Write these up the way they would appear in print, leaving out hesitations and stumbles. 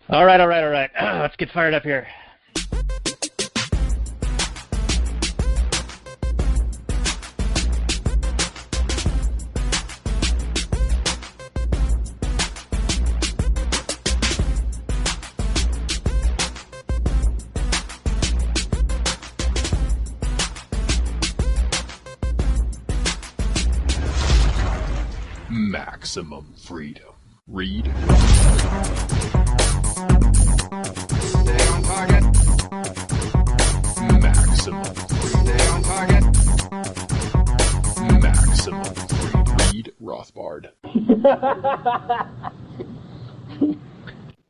All right. Let's get fired up here. Maximum freedom. Read. Stay on target. Maximum freedom. Stay on target. Maximum freedom. Read Rothbard.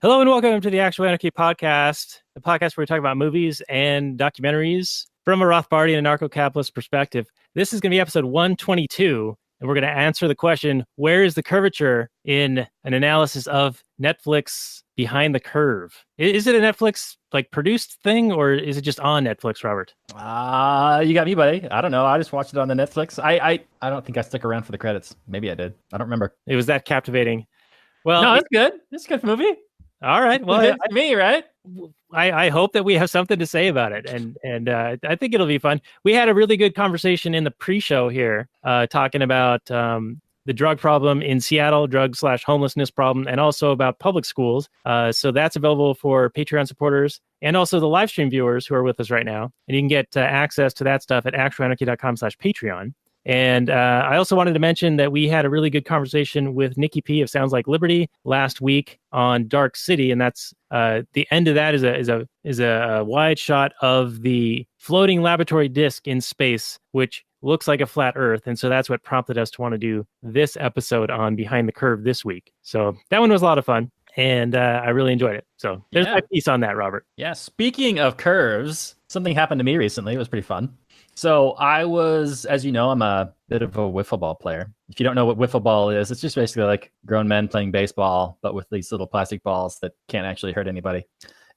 Hello and welcome to the Actual Anarchy podcast, the podcast where we talk about movies and documentaries from a Rothbardian and Anarcho-Capitalist perspective. This is going to be episode 122, and we're going to answer the question, where is the curvature, in an analysis of Netflix Behind the Curve? Is it a Netflix produced thing, or is it just on Netflix, Robert? You got me, buddy. I don't know. I just watched it on the Netflix. I don't think I stuck around for the credits. Maybe I did. I don't remember. It was that captivating. Well, no, it's good. It's a good movie. All right. Well, it's me, right? I hope that we have something to say about it, and I think it'll be fun. We had a really good conversation in the pre-show here, talking about the drug problem in Seattle, drug/homelessness problem, and also about public schools. So that's available for Patreon supporters and also the live stream viewers who are with us right now. And you can get access to that stuff at actualanarchy.com/Patreon. And I also wanted to mention that we had a really good conversation with Nikki P of Sounds Like Liberty last week on Dark City, and that's the end of that is a wide shot of the floating laboratory disk in space, which looks like a flat Earth, and so that's what prompted us to want to do this episode on Behind the Curve this week. So that one was a lot of fun, and I really enjoyed it. So there's my piece on that, Robert. Yeah. Speaking of curves, something happened to me recently. It was pretty fun. So I was, as you know, I'm a bit of a wiffle ball player. If you don't know what wiffle ball is, it's just basically like grown men playing baseball, but with these little plastic balls that can't actually hurt anybody.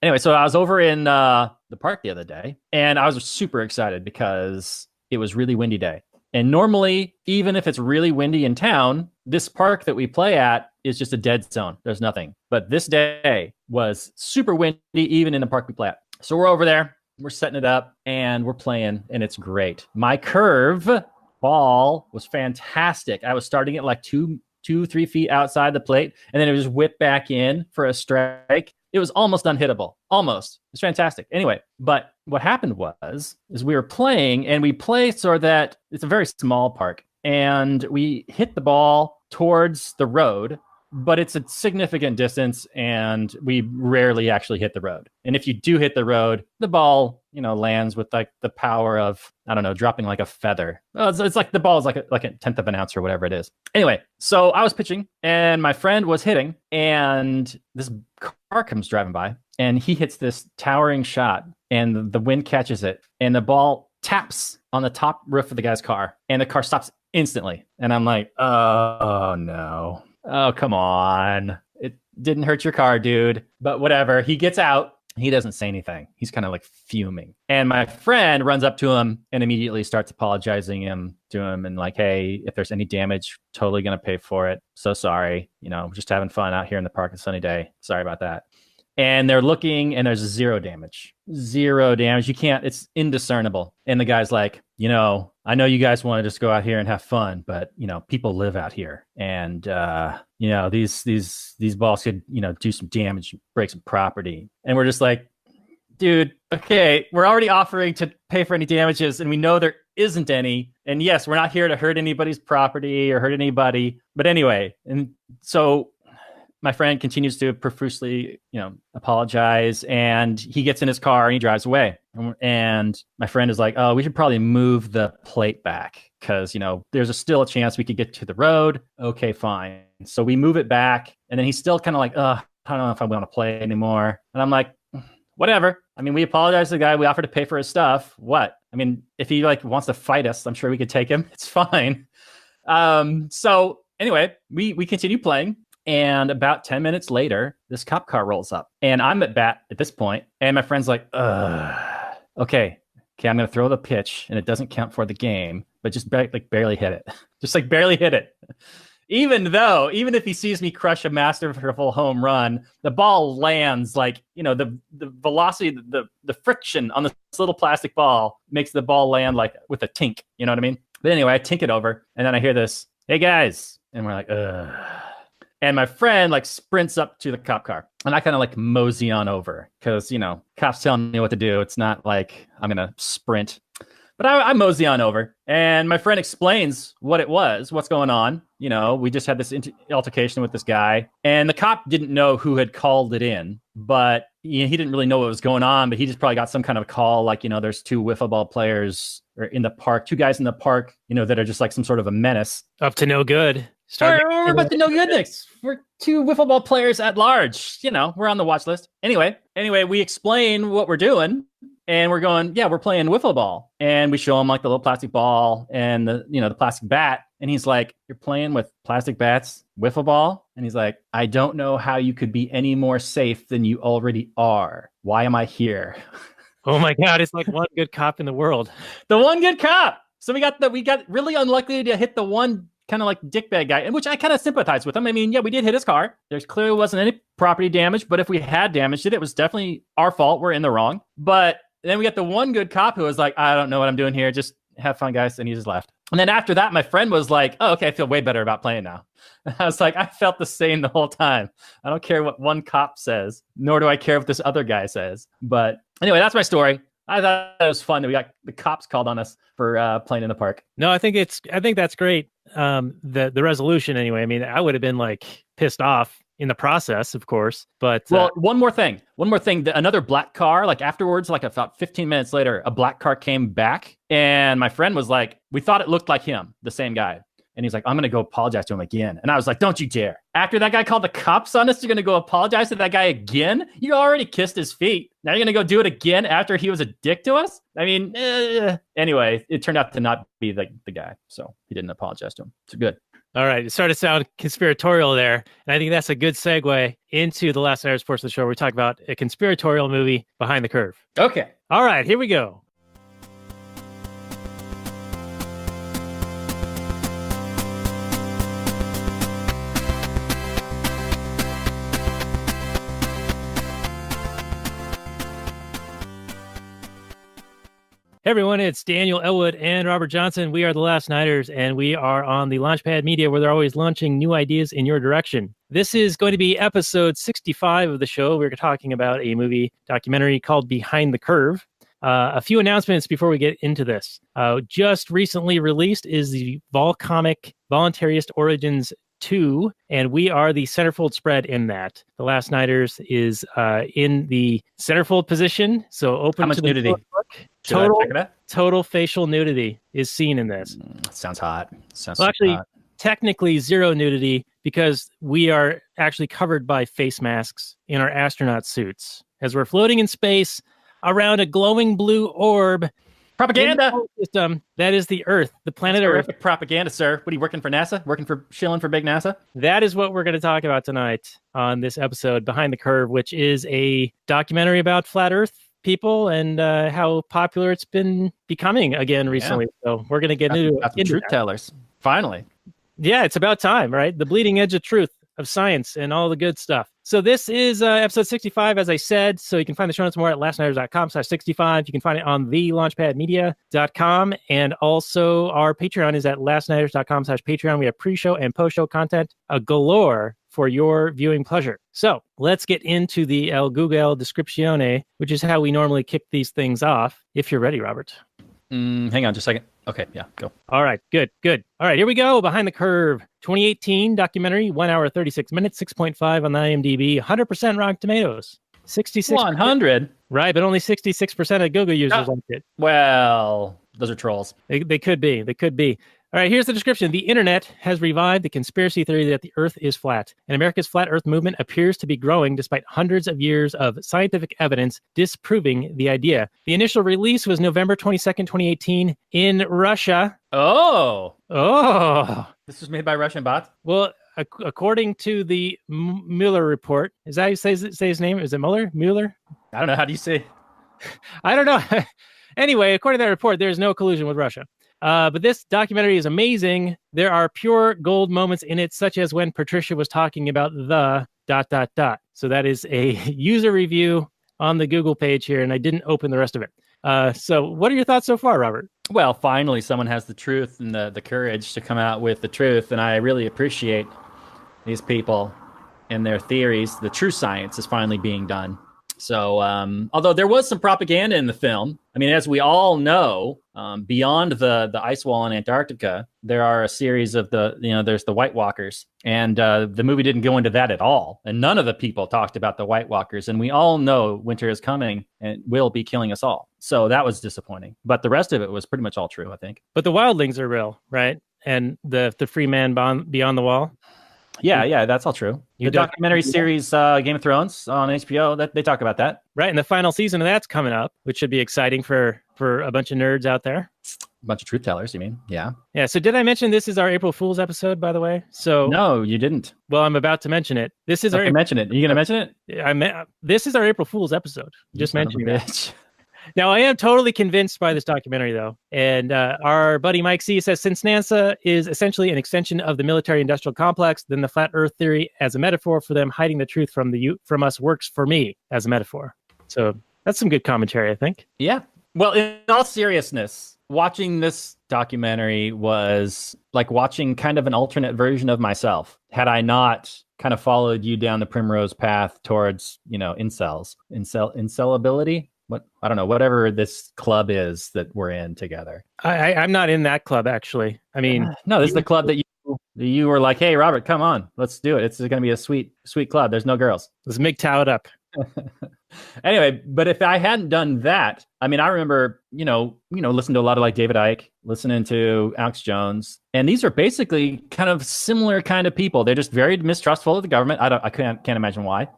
Anyway, so I was over in the park the other day, and I was super excited because it was really windy day. And normally, even if it's really windy in town, this park that we play at is just a dead zone. There's nothing. But this day was super windy, even in the park we play at. So we're over there. We're setting it up and we're playing, and it's great. My curve ball was fantastic. I was starting at like 3 feet outside the plate, and then it just whipped back in for a strike. It was almost unhittable. Almost. It's fantastic. Anyway, but what happened is we were playing, and we play so that it's a very small park, and we hit the ball towards the road, but it's a significant distance, and we rarely actually hit the road. And if you do hit the road, the ball, lands with like the power of, I don't know, dropping like a feather. Well, it's like the ball is like a tenth of an ounce or whatever it is. Anyway, so I was pitching, and my friend was hitting, and this car comes driving by, and he hits this towering shot, and the wind catches it, and the ball taps on the top roof of the guy's car, and the car stops instantly. And I'm like, oh no. Oh, come on. It didn't hurt your car, dude. But whatever. He gets out. He doesn't say anything. He's kind of like fuming. And my friend runs up to him and immediately starts apologizing to him and like, hey, if there's any damage, totally going to pay for it. So sorry. Just having fun out here in the park on a sunny day. Sorry about that. And they're looking, and there's zero damage. Zero damage. You can't, it's indiscernible. And the guy's like, I know you guys want to just go out here and have fun, but, people live out here. And, these balls could, do some damage, break some property. And we're just like, dude, okay, we're already offering to pay for any damages, and we know there isn't any. And yes, we're not here to hurt anybody's property or hurt anybody. But anyway, and so my friend continues to profusely, apologize, and he gets in his car and he drives away. And my friend is like, oh, we should probably move the plate back because, there's still a chance we could get to the road. Okay, fine. So we move it back, and then he's still kind of like, I don't know if I want to play anymore. And I'm like, whatever. I mean, we apologize to the guy. We offered to pay for his stuff. What? I mean, if he wants to fight us, I'm sure we could take him. It's fine. So anyway, we continue playing. And about 10 minutes later, this cop car rolls up, and I'm at bat at this point. And my friend's like, okay, I'm going to throw the pitch, and it doesn't count for the game, but just barely hit it. Just barely hit it. even if he sees me crush a masterful home run, the ball lands like, the velocity, the friction on this little plastic ball makes the ball land like with a tink. You know what I mean? But anyway, I tink it over, and then I hear this, "Hey guys," and we're like, ugh. And my friend like sprints up to the cop car, and I kind of like mosey on over because, cops telling me what to do. It's not like I'm going to sprint, but I mosey on over, and my friend explains what's going on. We just had this altercation with this guy, and the cop didn't know who had called it in, but he didn't really know what was going on, but he just probably got some kind of call. Like, there's two wiffle ball players in the park, two guys in the park, that are just like some sort of a menace. Up to no good. We're about to no goodness. We're two wiffle ball players at large. We're on the watch list. Anyway, we explain what we're doing, and we're going, yeah, we're playing wiffle ball. And we show him like the little plastic ball and the plastic bat. And he's like, "You're playing with plastic bats, wiffle ball?" And he's like, "I don't know how you could be any more safe than you already are. Why am I here?" Oh my God, it's like one good cop in the world. The one good cop. So we got really unlucky to hit the one kind of like dickbag guy, and which I kind of sympathize with him. I mean, yeah, we did hit his car. There's clearly wasn't any property damage, but if we had damaged it, it was definitely our fault. We're in the wrong. But then we got the one good cop who was like, "I don't know what I'm doing here. Just have fun, guys." And he just left. And then after that, my friend was like, "Oh, okay, I feel way better about playing now." And I was like, I felt the same the whole time. I don't care what one cop says, nor do I care what this other guy says. But anyway, that's my story. I thought it was fun that we got the cops called on us for playing in the park. No, I think that's great. The resolution anyway. I mean, I would have been like pissed off in the process, of course. But one more thing. Another black car, like afterwards, like about 15 minutes later, a black car came back, and my friend was like, "We thought it looked like him, the same guy." And he's like, "I'm going to go apologize to him again." And I was like, "Don't you dare. After that guy called the cops on us, you're going to go apologize to that guy again? You already kissed his feet. Now you're going to go do it again after he was a dick to us?" I mean, anyway, it turned out to not be the guy. So he didn't apologize to him. It's good. All right. It started to sound conspiratorial there. And I think that's a good segue into the last hour's portion of the show where we talk about a conspiratorial movie, Behind the Curve. Okay. All right. Here we go. Hey everyone, it's Daniel Elwood and Robert Johnson. We are the Last Nighters, and we are on the Launchpad Media, where they're always launching new ideas in your direction. This is going to be episode 65 of the show. We're talking about a movie documentary called Behind the Curve. A few announcements before we get into this. Just recently released is the Volcomic Voluntarist Origins 2, and we are the centerfold spread in that. The Last Nighters is in the centerfold position, so open. How much to the nudity? Total facial nudity is seen in this. Sounds hot. Actually, technically zero nudity, because we are actually covered by face masks in our astronaut suits as we're floating in space around a glowing blue orb. Propaganda system that is the Earth, the planet Earth. Propaganda, sir. What are you working for NASA? Shilling for big NASA? That is what we're going to talk about tonight on this episode, Behind the Curve, which is a documentary about flat Earth people and how popular it's been becoming again recently. Yeah. So we're going to get into truth tellers. Finally. Yeah, it's about time, right? The bleeding edge of truth, of science, and all the good stuff. So this is episode 65, as I said. So you can find the show notes more at lastnighters.com/65. You can find it on thelaunchpadmedia.com. And also our Patreon is at lastnighters.com/Patreon. We have pre-show and post-show content galore for your viewing pleasure. So let's get into the El Google Descriptione, which is how we normally kick these things off. If you're ready, Robert. Hang on just a second. Okay, yeah, go. All right, good. All right, here we go. Behind the Curve, 2018 documentary, 1 hour, 36 minutes, 6.5 on the IMDb, 100% Rotten Tomatoes. 66%. 100? Right, but only 66% of Google users liked it. Well, those are trolls. They could be. All right, here's the description. The internet has revived the conspiracy theory that the Earth is flat, and America's flat Earth movement appears to be growing despite hundreds of years of scientific evidence disproving the idea. The initial release was November 22nd, 2018 in Russia. Oh. This was made by Russian bots? Well, according to the Mueller report, is that how you say his name? Is it Mueller? I don't know. How do you say? I don't know. Anyway, according to that report, there's no collusion with Russia. But this documentary is amazing. There are pure gold moments in it, such as when Patricia was talking about the ... So that is a user review on the Google page here, and I didn't open the rest of it. So what are your thoughts so far, Robert? Well, finally, someone has the truth and the courage to come out with the truth, and I really appreciate these people and their theories. The true science is finally being done. So, although there was some propaganda in the film, I mean, as we all know, beyond the ice wall in Antarctica, there are a series of there's the White Walkers, and the movie didn't go into that at all. And none of the people talked about the White Walkers, and we all know winter is coming and will be killing us all. So that was disappointing. But the rest of it was pretty much all true, I think. But the wildlings are real, right? And the free man beyond the wall. Yeah, that's all true. The documentary series Game of Thrones on HBO, that they talk about that. Right, and the final season of that's coming up, which should be exciting for a bunch of nerds out there. A bunch of truth tellers, you mean? Yeah. Yeah, so did I mention this is our April Fool's episode, by the way? So no, you didn't. Well, I'm about to mention it. This is our mention it. Are you going to mention it? This is our April Fool's episode. Just mentioning that. Now, I am totally convinced by this documentary, though. And our buddy Mike C says, since NASA is essentially an extension of the military-industrial complex, then the flat Earth theory as a metaphor for them hiding the truth from us works for me as a metaphor. So that's some good commentary, I think. Yeah. Well, in all seriousness, watching this documentary was like watching kind of an alternate version of myself. Had I not kind of followed you down the primrose path towards, incelability. I don't know, whatever this club is that we're in together. I'm not in that club, actually. I mean, no, this is the club that you were like, hey, Robert, come on, let's do it. It's going to be a sweet club. There's no girls. Let's MGTOW it up. Anyway, but if I hadn't done that, I mean, I remember, listening to a lot of like David Icke, listening to Alex Jones, and these are basically kind of similar kind of people. They're just very mistrustful of the government. I can't imagine why.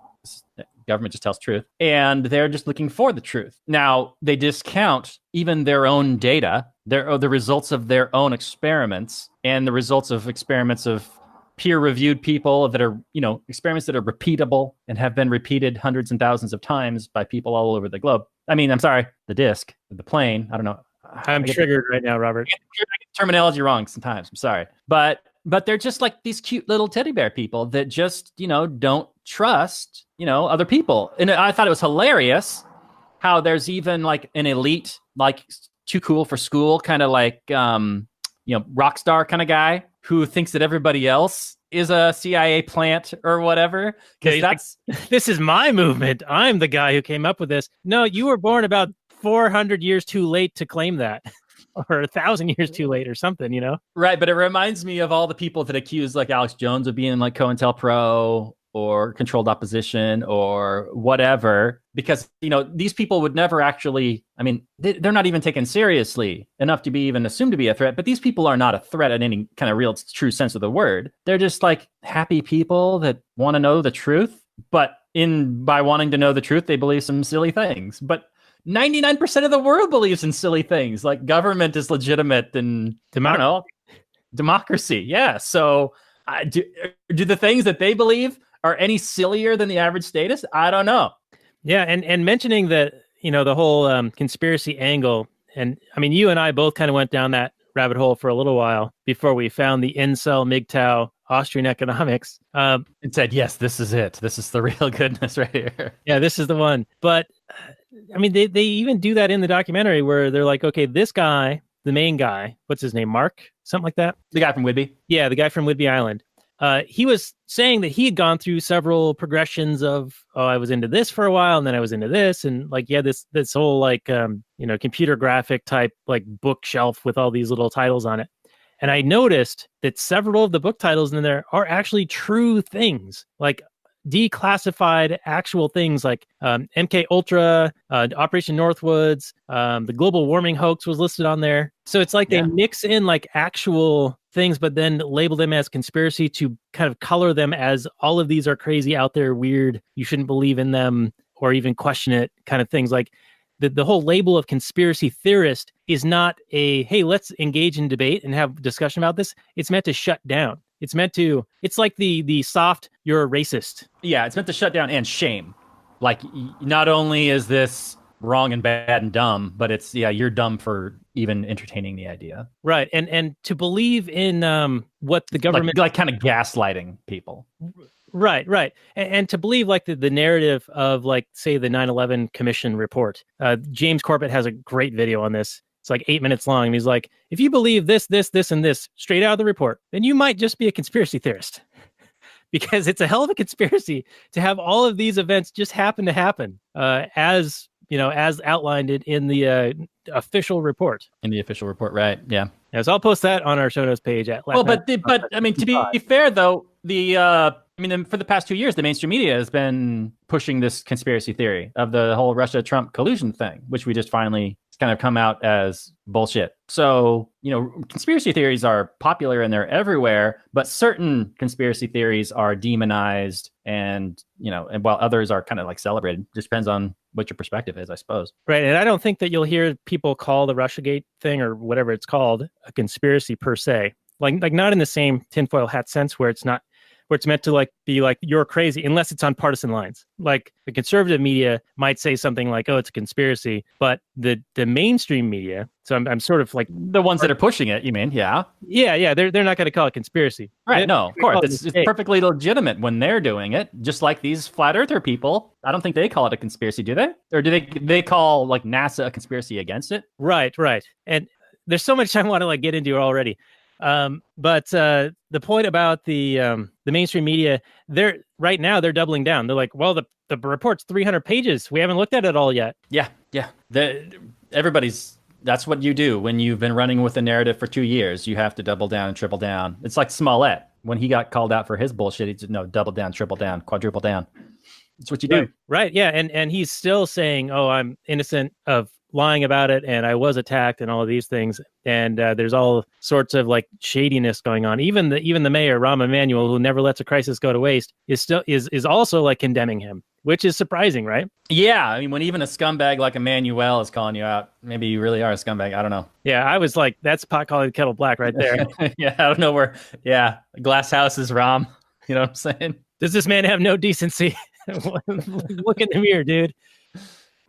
Government just tells truth, and they're just looking for the truth. Now, they discount even their own data, the results of their own experiments, and the results of experiments of peer-reviewed people that are, experiments that are repeatable and have been repeated hundreds and thousands of times by people all over the globe. I mean, I'm sorry, the disc, the plane, I don't know. I'm triggered right now, Robert. I get terminology wrong sometimes. I'm sorry. But they're just like these cute little teddy bear people that just, don't trust, other people. And I thought it was hilarious how there's even like an elite, like too cool for school, kind of like, rock star kind of guy who thinks that everybody else is a CIA plant or whatever. Because this is my movement. I'm the guy who came up with this. No, you were born about 400 years too late to claim that. Or 1,000 years too late or something, Right, but it reminds me of all the people that accuse like Alex Jones of being like COINTELPRO or controlled opposition or whatever, because, these people would never actually, I mean, they're not even taken seriously enough to be even assumed to be a threat, but these people are not a threat in any kind of real true sense of the word. They're just like happy people that want to know the truth, but by wanting to know the truth, they believe some silly things. But 99% of the world believes in silly things like government is legitimate and democracy. Yeah. So do the things that they believe are any sillier than the average statist? I don't know. Yeah. And mentioning that, the whole conspiracy angle. And I mean, you and I both kind of went down that rabbit hole for a little while before we found the incel MGTOW Austrian economics. And said, yes, this is it. This is the real goodness right here. Yeah, this is the one. But I mean, they even do that in the documentary where they're like, okay, this guy, the main guy, what's his name? Mark? Something like that? The guy from Whidbey? Yeah, the guy from Whidbey-Island. He was saying that he had gone through several progressions of, I was into this for a while, and then I was into this, and like, yeah, this whole like, computer graphic type like bookshelf with all these little titles on it. And I noticed that several of the book titles in there are actually true things, like declassified actual things like MK Ultra, Operation Northwoods, the global warming hoax was listed on there. So it's like they mix in like actual things, but then label them as conspiracy to kind of color them as all of these are crazy, out there, weird, you shouldn't believe in them or even question it kind of things. Like the whole label of conspiracy theorist is not a, hey, let's engage in debate and have discussion about this. It's meant to shut down. It's like the soft, you're a racist. Yeah, it's meant to shut down and shame. Like, not only is this wrong and bad and dumb, but it's you're dumb for even entertaining the idea. Right. And to believe in what the government like kind of gaslighting people. Right. And to believe like the narrative of like, say, the 9/11 Commission report. James Corbett has a great video on this. It's like 8 minutes long. And he's like, if you believe this, and this straight out of the report, then you might just be a conspiracy theorist. Because it's a hell of a conspiracy to have all of these events just happen to happen as outlined in the official report. In the official report, right? Yeah. So I'll post that on our show notes page at. But I mean, to be fair though, for the past 2 years, the mainstream media has been pushing this conspiracy theory of the whole Russia-Trump collusion thing, which we just finally kind of come out as bullshit. So, conspiracy theories are popular and they're everywhere, but certain conspiracy theories are demonized and while others are kind of like celebrated. Just depends on what your perspective is, I suppose. Right. And I don't think that you'll hear people call the Russiagate thing or whatever it's called a conspiracy per se. Like not in the same tinfoil hat sense where it's meant to like be like you're crazy unless it's on partisan lines. Like the conservative media might say something like, "Oh, it's a conspiracy," but the mainstream media. So I'm sort of like the ones that are pushing it. You mean? Yeah. They're not going to call it conspiracy, right? No, of course it's perfectly legitimate when they're doing it. Just like these flat earther people, I don't think they call it a conspiracy, do they? Or do they call like NASA a conspiracy against it? Right. And there's so much I want to like get into already. But the point about the mainstream media, they're doubling down. They're like, well, the report's 300 pages. We haven't looked at it all yet. Yeah. That's what you do when you've been running with a narrative for 2 years. You have to double down and triple down. It's like Smollett when he got called out for his bullshit. He said, no, double down, triple down, quadruple down. That's what you do. Right. Yeah. And he's still saying, oh, I'm innocent of lying about it and I was attacked and all of these things. And there's all sorts of like shadiness going on. Even the mayor, Rahm Emanuel, who never lets a crisis go to waste, is also like condemning him, which is surprising, right? Yeah. I mean, when even a scumbag like Emanuel is calling you out, maybe you really are a scumbag. I don't know. Yeah. I was like, that's pot calling the kettle black right there. Yeah. I don't know where. Yeah. Glass house is Rahm. You know what I'm saying? Does this man have no decency? Look in the mirror, dude.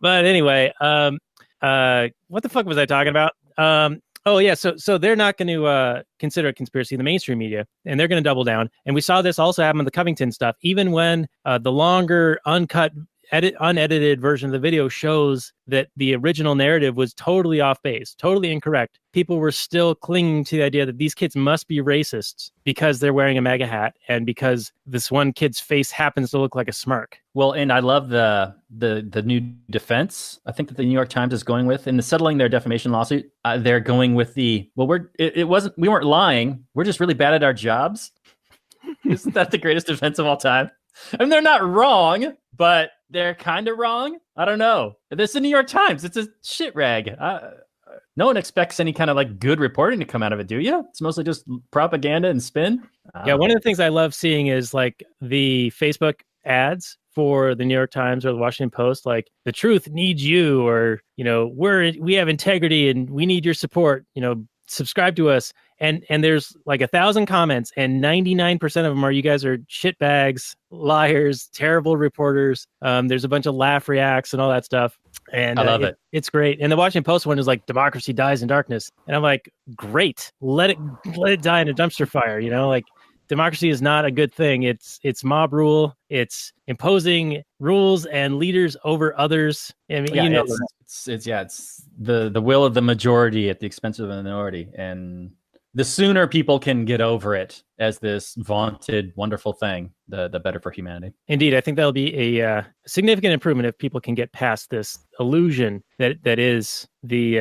But anyway, what the fuck was I talking about? So they're not going to consider a conspiracy in the mainstream media, and they're going to double down. And we saw this also happen with the Covington stuff. Even when the longer, unedited version of the video shows that the original narrative was totally off base, totally incorrect, people were still clinging to the idea that these kids must be racists because they're wearing a MAGA hat and because this one kid's face happens to look like a smirk. Well, and I love the new defense I think that the New York Times is going with in the settling their defamation lawsuit. They're going with we weren't lying. We're just really bad at our jobs. Isn't that the greatest defense of all time? I mean, they're not wrong, but they're kind of wrong. I don't know. This is the New York Times. It's a shit rag. No one expects any kind of like good reporting to come out of it, do you? It's mostly just propaganda and spin. Yeah, one of the things I love seeing is like the Facebook ads for the New York Times or the Washington Post, like the truth needs you, or we have integrity and we need your support. Subscribe to us. And there's like 1,000 comments and 99% of them are, you guys are shitbags, liars, terrible reporters. There's a bunch of laugh reacts and all that stuff. And I love it. It's great. And the Washington Post one is like, democracy dies in darkness. And I'm like, great. Let it die in a dumpster fire. Like democracy is not a good thing. It's mob rule. It's imposing rules and leaders over others. I mean, it's the will of the majority at the expense of the minority. And the sooner people can get over it as this vaunted, wonderful thing, the better for humanity. Indeed, I think that'll be a significant improvement if people can get past this illusion that is the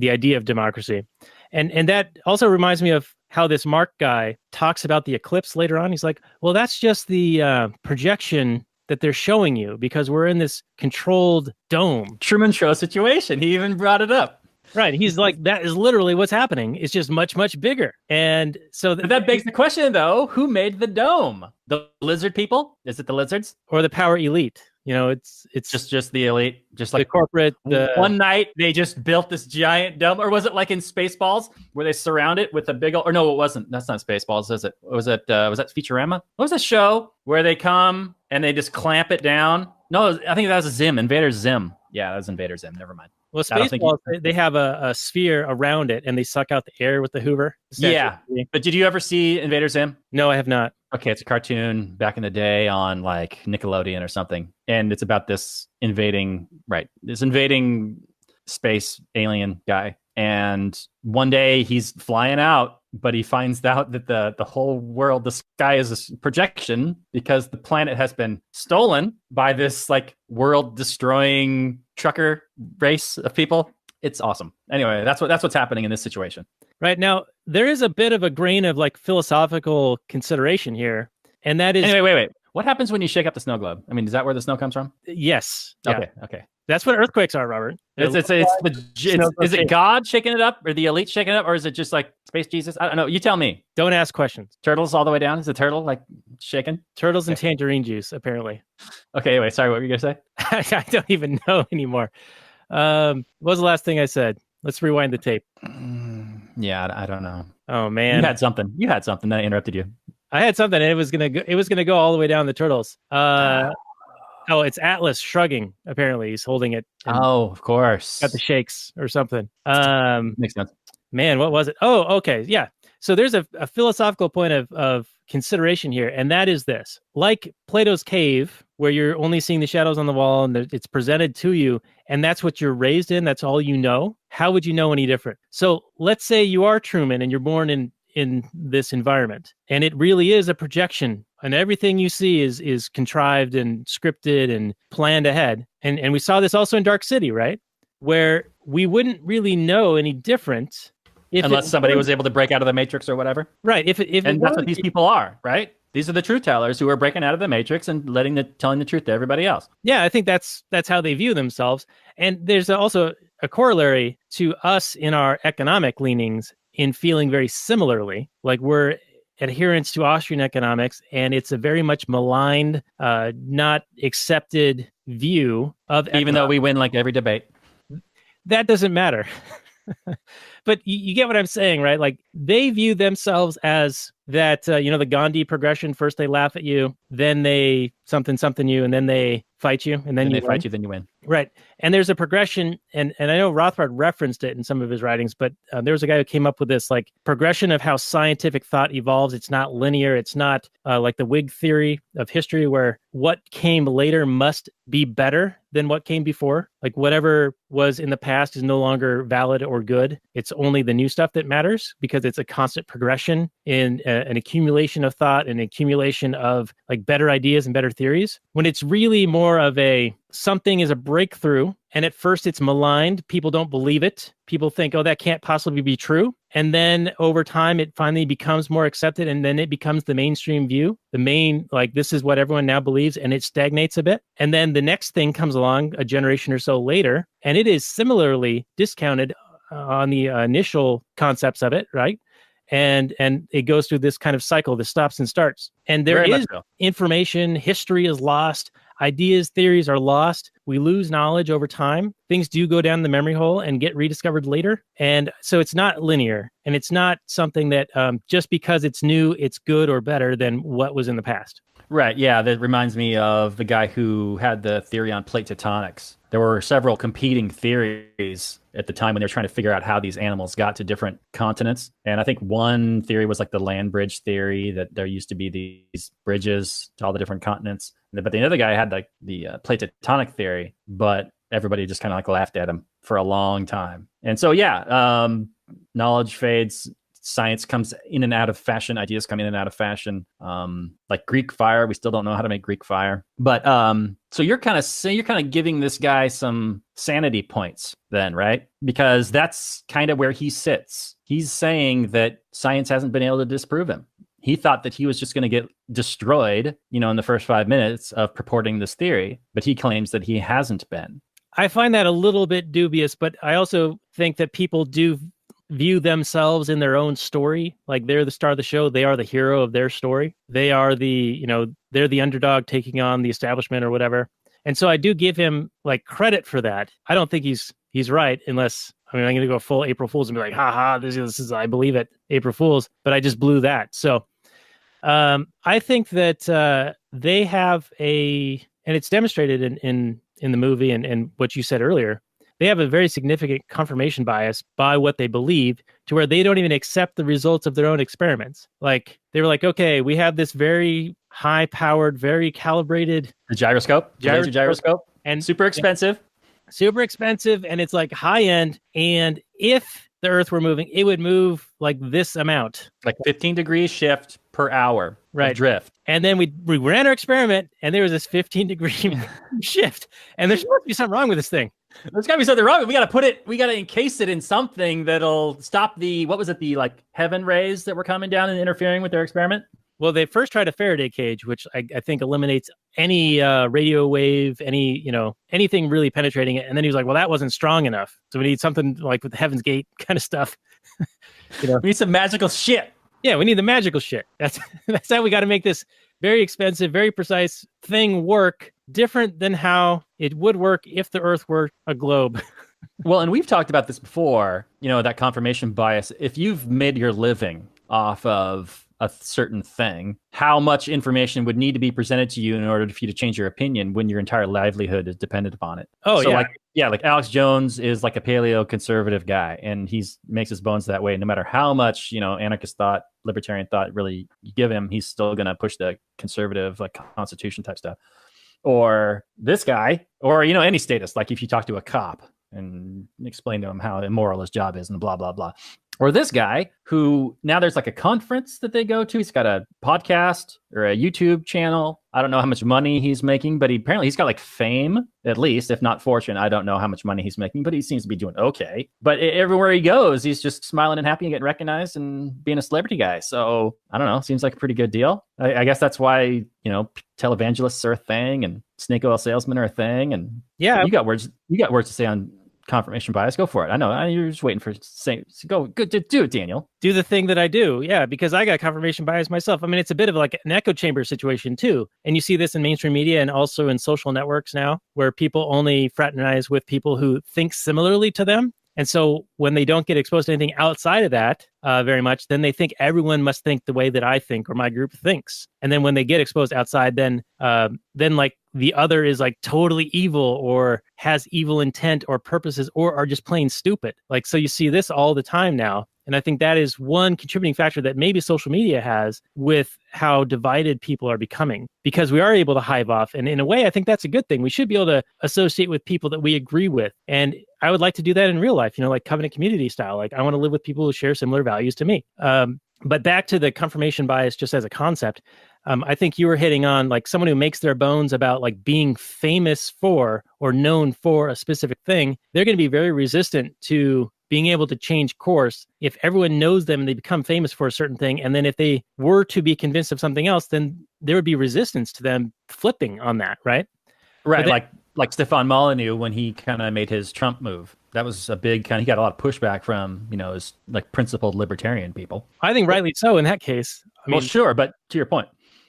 idea of democracy. And that also reminds me of how this Mark guy talks about the eclipse later on. He's like, well, that's just the projection that they're showing you because we're in this controlled dome. Truman Show situation. He even brought it up. Right. He's like, that is literally what's happening. It's just much, much bigger. And so that begs the question, though, who made the dome? The lizard people? Is it the lizards? Or the power elite? It's just the elite, just like the corporate. One night they just built this giant dome, or was it like in Spaceballs where they surround it with a big old, or no, it wasn't. That's not Spaceballs, is it? Was that Futurama? What was that show where they come and they just clamp it down? No, I think that was Zim, Invader Zim. Yeah, that was Invader Zim. Never mind. Well, I don't think Spaceballs, they have a sphere around it, and they suck out the air with the Hoover. Yeah, but did you ever see Invader Zim? No, I have not. Okay, it's a cartoon back in the day on like Nickelodeon or something, and it's about this invading space alien guy. And one day he's flying out, but he finds out that the whole world, the sky is a projection because the planet has been stolen by this like world destroying trucker race of people. It's awesome. Anyway, that's what's happening in this situation. Right now, there is a bit of a grain of like philosophical consideration here, and that is anyway, wait. What happens when you shake up the snow globe? I mean, is that where the snow comes from? Yes. Yeah. Okay. That's what earthquakes are, Robert. Is it God shaking it up, or the elite shaking it up, or is it just like space Jesus? I don't know. You tell me. Don't ask questions. Turtles all the way down? Is the turtle like shaking? Turtles and tangerine juice, apparently. Okay, anyway, sorry, what were you gonna say? I don't even know anymore. What was the last thing I said? Let's rewind the tape. Yeah, I don't know. Oh man, you had something. Then I interrupted you. I had something, and it was gonna go all the way down the turtles. Oh, it's Atlas shrugging. Apparently, he's holding it. Oh, of course. Got the shakes or something. Makes sense. Man, what was it? Oh, okay, yeah. So there's a philosophical point of consideration here, and that is this: like Plato's cave, where you're only seeing the shadows on the wall, and it's presented to you, and that's what you're raised in. That's all you know. How would you know any different? So let's say you are Truman, and you're born in this environment, and it really is a projection, and everything you see is contrived and scripted and planned ahead. And we saw this also in Dark City, right? Where we wouldn't really know any different unless somebody was able to break out of the Matrix or whatever. Right. And that's what these people are, right? These are the truth tellers who are breaking out of the Matrix and telling the truth to everybody else. Yeah, I think that's how they view themselves. And there's also a corollary to us in our economic leanings in feeling very similarly, like we're adherents to Austrian economics, and it's a very much maligned, not accepted view of even economics. Though we win like every debate. That doesn't matter. But you get what I'm saying, right? Like they view themselves as that, the Gandhi progression. First they laugh at you, then they something you, and then they fight you, and then you fight you, then you win. Right. And there's a progression, and I know Rothbard referenced it in some of his writings, but there was a guy who came up with this like progression of how scientific thought evolves. It's not linear. It's not like the Whig theory of history where what came later must be better than what came before. Like whatever was in the past is no longer valid or good. It's only the new stuff that matters because it's a constant progression in an accumulation of thought, an accumulation of like better ideas and better theories. When it's really more of something is a breakthrough, and at first it's maligned. People don't believe it. People think, oh, that can't possibly be true. And then over time, it finally becomes more accepted, and then it becomes the mainstream view. This is what everyone now believes, and it stagnates a bit. And then the next thing comes along a generation or so later, and it is similarly discounted on the initial concepts of it, right? And it goes through this kind of cycle, this stops and starts. And there is information, history is lost, ideas, theories are lost. We lose knowledge over time. Things do go down the memory hole and get rediscovered later. And so it's not linear, and it's not something that just because it's new, it's good or better than what was in the past. Right. Yeah. That reminds me of the guy who had the theory on plate tectonics. There were several competing theories at the time when they were trying to figure out how these animals got to different continents. And I think one theory was like the land bridge theory, that there used to be these bridges to all the different continents. But the other guy had like the plate tectonic theory, but everybody just kind of like laughed at him for a long time. And so, knowledge fades. Science comes in and out of fashion. Ideas come in and out of fashion. Like Greek fire, we still don't know how to make Greek fire. But so you're kind of giving this guy some sanity points then, right? Because that's kind of where he sits. He's saying that science hasn't been able to disprove him. He thought that he was just going to get destroyed, in the first 5 minutes of purporting this theory, but he claims that he hasn't been. I find that a little bit dubious, but I also think that people do view themselves in their own story. Like they're the star of the show. They are the hero of their story. They are they're the underdog taking on the establishment or whatever. And so I do give him like credit for that. I don't think he's right unless, I'm going to go full April Fool's and be like, haha, this is, I believe it, April Fool's, but I just blew that. So I think that they have and it's demonstrated in in the movie and what you said earlier, they have a very significant confirmation bias by what they believe, to where they don't even accept the results of their own experiments. Like, they were like, okay, we have this very high powered, very calibrated The gyroscope, laser gyroscope, and super expensive. super expensive, and it's like high end. And if the Earth were moving, it would move like this amount, Like 15 degree shift per hour of drift. And then we ran our experiment, and there was this 15-degree shift, and there's supposed to be something wrong with this thing. There's gotta be something wrong. We gotta encase it in something that'll stop the like heaven rays that were coming down and interfering with their experiment. Well, they first tried a Faraday cage, which I think eliminates any radio wave, anything really penetrating it. And then he was like, well, that wasn't strong enough. So we need something like with the Heaven's Gate kind of stuff. We need some magical shit. Yeah, we need the magical shit. That's how we got to make this very expensive, very precise thing work, different than how it would work if the Earth were a globe. Well, and we've talked about this before, that confirmation bias. If you've made your living off of a certain thing, how much information would need to be presented to you in order for you to change your opinion when your entire livelihood is dependent upon it? Oh, so yeah. Like Alex Jones is like a paleo conservative guy, and he's makes his bones that way. No matter how much, anarchist thought, libertarian thought really you give him, he's still going to push the conservative, like constitution type stuff. Or this guy, or, any statist, like if you talk to a cop and explain to him how immoral his job is and blah, blah, blah. Or this guy who now there's like a conference that they go to. He's got a podcast or a YouTube channel. I don't know how much money he's making, but apparently he's got like fame, at least, if not fortune. I don't know how much money he's making, but he seems to be doing okay. But everywhere he goes, he's just smiling and happy and getting recognized and being a celebrity guy. So I don't know. Seems like a pretty good deal. I guess that's why, televangelists are a thing and snake oil salesmen are a thing. And yeah, you got words to say on confirmation bias. Go for it. I know you're just waiting for say go good to do it, Daniel. Do the thing that I do. Yeah, because I got confirmation bias myself. I mean, it's a bit of like an echo chamber situation too. And you see this in mainstream media and also in social networks now, where people only fraternize with people who think similarly to them. And so when they don't get exposed to anything outside of that very much, then they think everyone must think the way that I think or my group thinks. And then when they get exposed outside, then like the other is like totally evil or has evil intent or purposes or are just plain stupid. Like, so you see this all the time now. And I think that is one contributing factor that maybe social media has with how divided people are becoming, because we are able to hive off. And in a way, I think that's a good thing. We should be able to associate with people that we agree with. And I would like to do that in real life, like covenant community style. Like I want to live with people who share similar values to me. But back to the confirmation bias, just as a concept, I think you were hitting on like someone who makes their bones about like being famous for or known for a specific thing. They're going to be very resistant to being able to change course if everyone knows them and they become famous for a certain thing. And then if they were to be convinced of something else, then there would be resistance to them flipping on that, right? Right, like Stefan Molyneux when he kind of made his Trump move. That was a big he got a lot of pushback from, his like principled libertarian people. I think rightly so in that case. Well, sure, but to your point.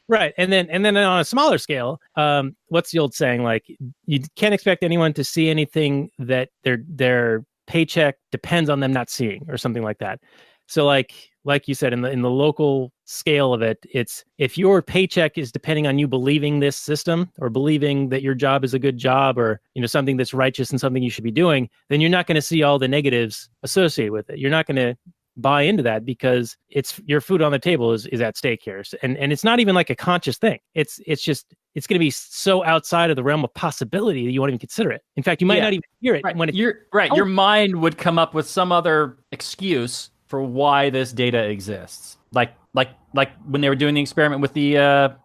Right. And then on a smaller scale, what's the old saying? Like you can't expect anyone to see anything that their paycheck depends on them not seeing or something like that. So like you said, in the local scale of it, it's if your paycheck is depending on you believing this system or believing that your job is a good job or, something that's righteous and something you should be doing, then you're not going to see all the negatives associated with it. You're not going to buy into that because it's your food on the table is at stake here. And it's not even like a conscious thing. It's going to be so outside of the realm of possibility that you won't even consider it. In fact, you might not even hear it. Right. When Your mind would come up with some other excuse for why this data exists. Like when they were doing the experiment with the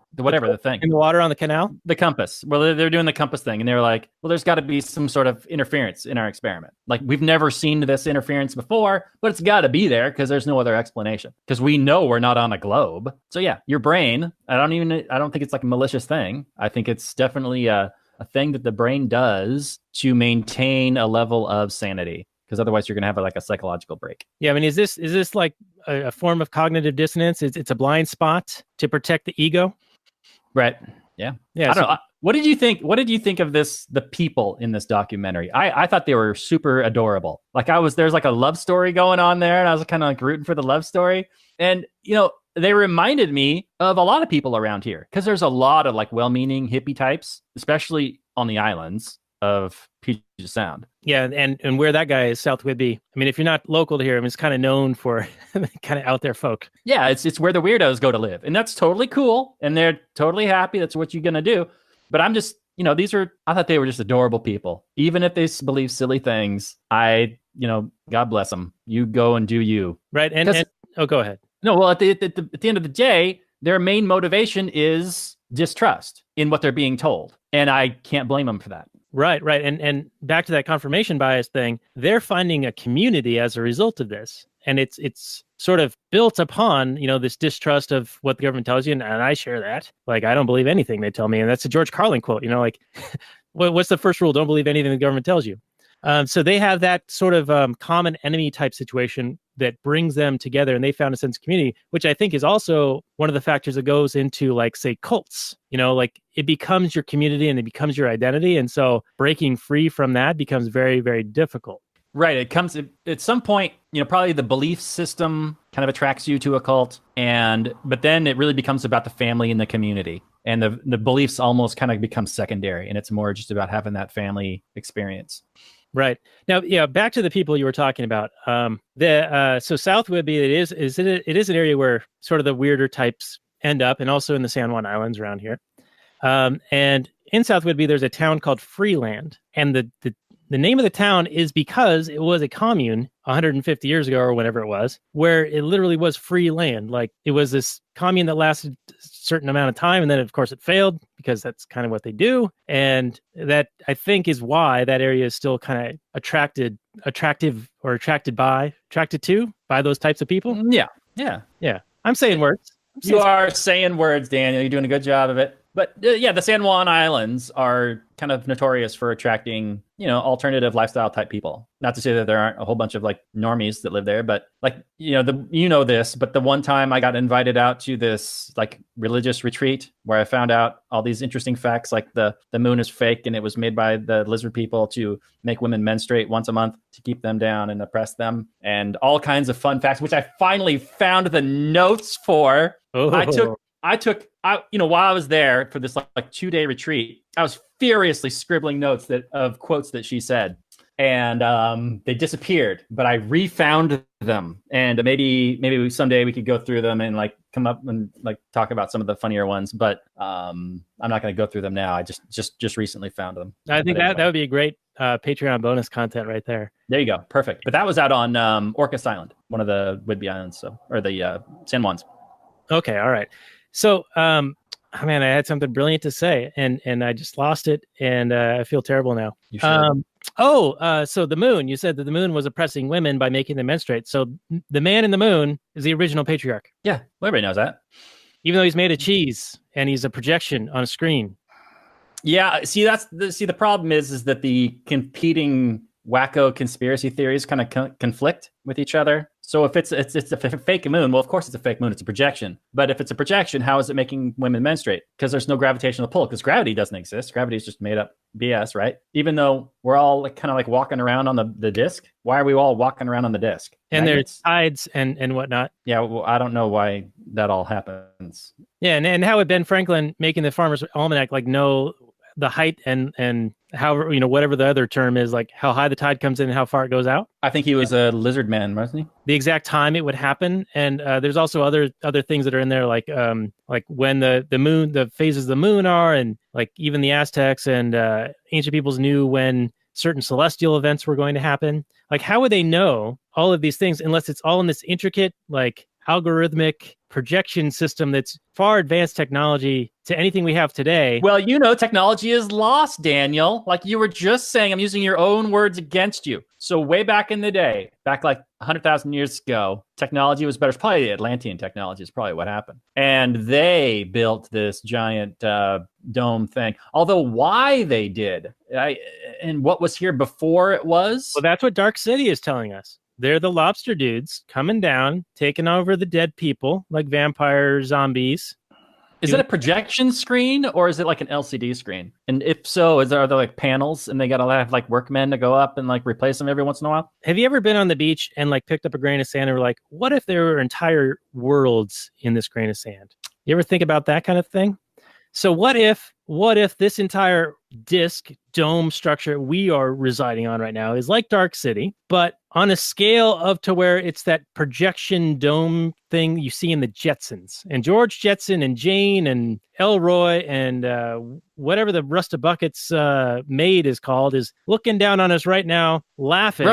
thing in the water on the canal, the compass. Well, they're doing the compass thing, and they were like, well, there's got to be some sort of interference in our experiment. Like we've never seen this interference before, but it's got to be there because there's no other explanation. Because we know we're not on a globe. So yeah, your brain. I don't think it's like a malicious thing. I think it's definitely a thing that the brain does to maintain a level of sanity. Because otherwise, you're going to have like a psychological break. Yeah, I mean, is this like a form of cognitive dissonance? It's a blind spot to protect the ego. Right. Yeah. I don't know. What did you think? What did you think of the people in this documentary? I thought they were super adorable. Like there's like a love story going on there, and I was kind of like rooting for the love story. And they reminded me of a lot of people around here because there's a lot of like well-meaning hippie types, especially on the islands. of Puget Sound. Yeah, and where that guy is, South Whidbey. I mean, if you're not local to here, I mean, it's kind of known for kind of out there folk. Yeah, it's where the weirdos go to live, and that's totally cool, and they're totally happy. That's what you're gonna do. But I'm just, I thought they were just adorable people. Even if they believe silly things, God bless them. You go and do you. Right, and go ahead. No, well, at the end of the day, their main motivation is distrust in what they're being told, and I can't blame them for that. Right. And back to that confirmation bias thing, they're finding a community as a result of this. And it's sort of built upon, this distrust of what the government tells you. And I share that. Like, I don't believe anything they tell me. And that's a George Carlin quote, like, what's the first rule? Don't believe anything the government tells you. So they have that sort of common enemy type situation that brings them together, and they found a sense of community, which I think is also one of the factors that goes into, like, say, cults. Like, it becomes your community and it becomes your identity, and so breaking free from that becomes very, very difficult. Right. It comes at some point, probably the belief system kind of attracts you to a cult, but then it really becomes about the family and the community, and the beliefs almost kind of become secondary, and it's more just about having that family experience. Right. Now, back to the people you were talking about. So South Whidbey, it is an area where sort of the weirder types end up, and also in the San Juan Islands around here. And in South Whidbey, there's a town called Freeland, and the name of the town is because it was a commune 150 years ago or whenever it was, where it literally was free land. Like, it was this commune that lasted a certain amount of time, and then of course it failed because that's kind of what they do. And that, I think, is why that area is still kind of attracted to by those types of people. Yeah. I'm saying words. You are saying words, Daniel. You're doing a good job of it. But the San Juan Islands are kind of notorious for attracting, alternative lifestyle type people. Not to say that there aren't a whole bunch of, like, normies that live there, but, like, this, but the one time I got invited out to this, like, religious retreat where I found out all these interesting facts, like the moon is fake and it was made by the lizard people to make women menstruate once a month to keep them down and oppress them, and all kinds of fun facts, which I finally found the notes for. Oh. While I was there for this like 2-day retreat, I was furiously scribbling notes of quotes that she said, and they disappeared, but I refound them, and maybe someday we could go through them and, like, come up and, like, talk about some of the funnier ones, but I'm not going to go through them now. I just recently found them. I think that would be a great Patreon bonus content right there. There you go. Perfect. But that was out on Orcas Island, one of the Whidbey Islands, or the San Juans. Okay. All right. So, I had something brilliant to say, and I just lost it, and I feel terrible now. You should. So the moon, you said that the moon was oppressing women by making them menstruate. So the man in the moon is the original patriarch. Yeah, well, everybody knows that. Even though he's made of cheese and he's a projection on a screen. Yeah, the problem is that the competing wacko conspiracy theories kind of conflict with each other. So if it's a fake moon, well, of course it's a fake moon. It's a projection. But if it's a projection, how is it making women menstruate? Because there's no gravitational pull. Because gravity doesn't exist. Gravity is just made up BS, right? Even though we're all, like, kind of like walking around on the disc. Why are we all walking around on the disc? And there's tides and whatnot. Yeah, well, I don't know why that all happens. Yeah, and how would Ben Franklin making the Farmer's Almanac, like, know the height and how, whatever the other term is, like how high the tide comes in and how far it goes out? I think he was a lizard man, wasn't he? The exact time it would happen. And there's also other things that are in there, like when the phases of the moon are, and, like, even the Aztecs and ancient peoples knew when certain celestial events were going to happen. Like, how would they know all of these things unless it's all in this intricate, like, algorithmic projection system that's far advanced technology to anything we have today? Well, technology is lost, Daniel. Like you were just saying, I'm using your own words against you. So way back in the day, back like 100,000 years ago, technology was better. It's probably the Atlantean technology is probably what happened. And they built this giant dome thing. Although why they did, and what was here before it was? Well, that's what Dark City is telling us. They're the lobster dudes coming down, taking over the dead people like vampire zombies. Is it a projection screen or is it like an LCD screen? And if so, are there like panels and they got to have like workmen to go up and like replace them every once in a while? Have you ever been on the beach and like picked up a grain of sand and were like, what if there were entire worlds in this grain of sand? You ever think about that kind of thing? So what if this entire disc dome structure we are residing on right now is like Dark City, but on a scale of to where it's that projection dome thing you see in the Jetsons. And George Jetson and Jane and Elroy and whatever the Rust of Buckets maid is called is looking down on us right now, laughing.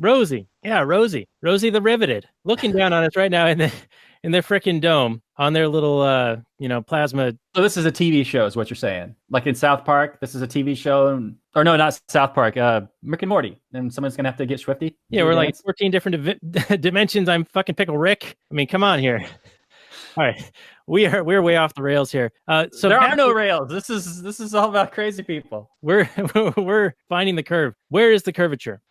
Rosie. Yeah, Rosie the Riveted, looking down on us right now in their freaking dome on their little plasma. So this is a TV show, is what you're saying? Like in South Park, this is a TV show, or no, not South Park, Rick and Morty, and someone's gonna have to get swifty. Yeah, we're like 14 different dimensions. I'm fucking Pickle Rick. I mean, come on here. All right, we're way off the rails here. So there are no rails. This is all about crazy people. We're finding the curve. Where is the curvature?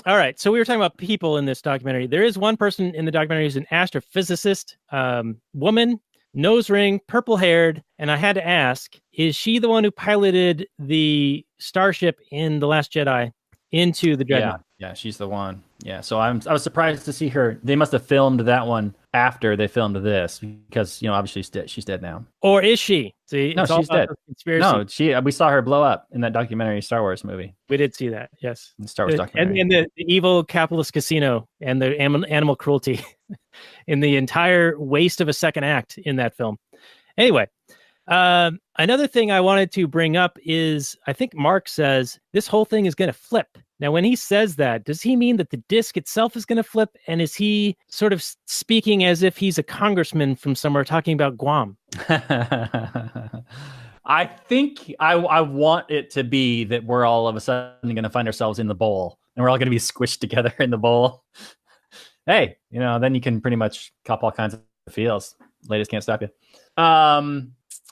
All right, so we were talking about people in this documentary. There is one person in the documentary who's an astrophysicist, woman, nose ring, purple-haired, and I had to ask, is she the one who piloted the starship in The Last Jedi into the Dreadnought? Yeah, she's the one. Yeah, so I was surprised to see her. They must have filmed that one after they filmed this because, obviously she's dead now. Or is she? See, no, she's dead. Conspiracy. No, we saw her blow up in that documentary Star Wars movie. We did see that, yes. The Star Wars documentary. And the evil capitalist casino and the animal cruelty in the entire waste of a second act in that film. Anyway, another thing I wanted to bring up is I think Mark says this whole thing is going to flip. Now, when he says that, does he mean that the disc itself is going to flip? And is he sort of speaking as if he's a congressman from somewhere talking about Guam? I think I want it to be that we're all of a sudden going to find ourselves in the bowl and we're all going to be squished together in the bowl. Hey, then you can pretty much cop all kinds of feels. Ladies can't stop you.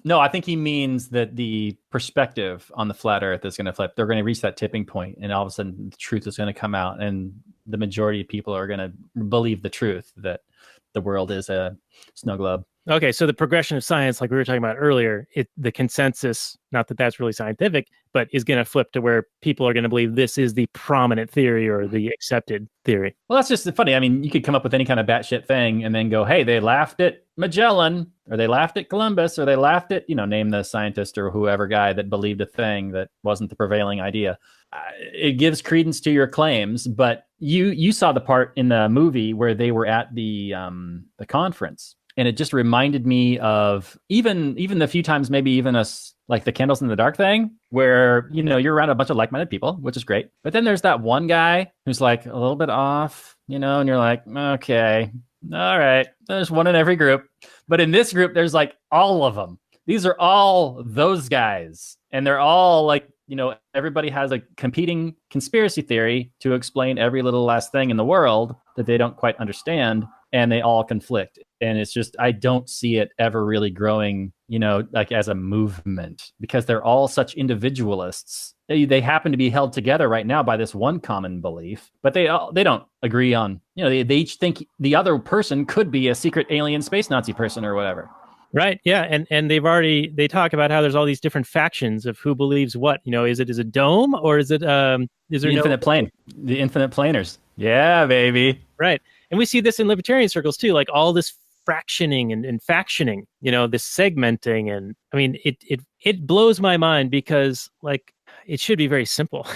No, I think he means that the perspective on the flat earth is going to flip. They're going to reach that tipping point, and all of a sudden the truth is going to come out, and the majority of people are going to believe the truth that the world is a snow globe. Okay, so the progression of science, like we were talking about earlier, the consensus, not that that's really scientific, but is going to flip to where people are going to believe this is the prominent theory or the accepted theory. Well, that's just funny. I mean, you could come up with any kind of batshit thing and then go, hey, they laughed at Magellan, or they laughed at Columbus, or they laughed at, name the scientist or whoever guy that believed a thing that wasn't the prevailing idea. It gives credence to your claims, but you saw the part in the movie where they were at the conference. And it just reminded me of even the few times, maybe even us, like the Candles in the Dark thing, where, you're around a bunch of like-minded people, which is great. But then there's that one guy who's like a little bit off, and you're like, okay, all right, there's one in every group. But in this group, there's like all of them. These are all those guys. And they're all like, everybody has a competing conspiracy theory to explain every little last thing in the world that they don't quite understand. And they all conflict. And it's just, I don't see it ever really growing, like as a movement, because they're all such individualists. They happen to be held together right now by this one common belief, but they don't agree on, they each think the other person could be a secret alien space Nazi person or whatever. Right. Yeah. And they talk about how there's all these different factions of who believes what, is it a dome or is it, is there the infinite plane, the infinite planers? Yeah, baby. Right. And we see this in libertarian circles too, like all this fractioning and factioning, this segmenting. And I mean, it blows my mind because like it should be very simple.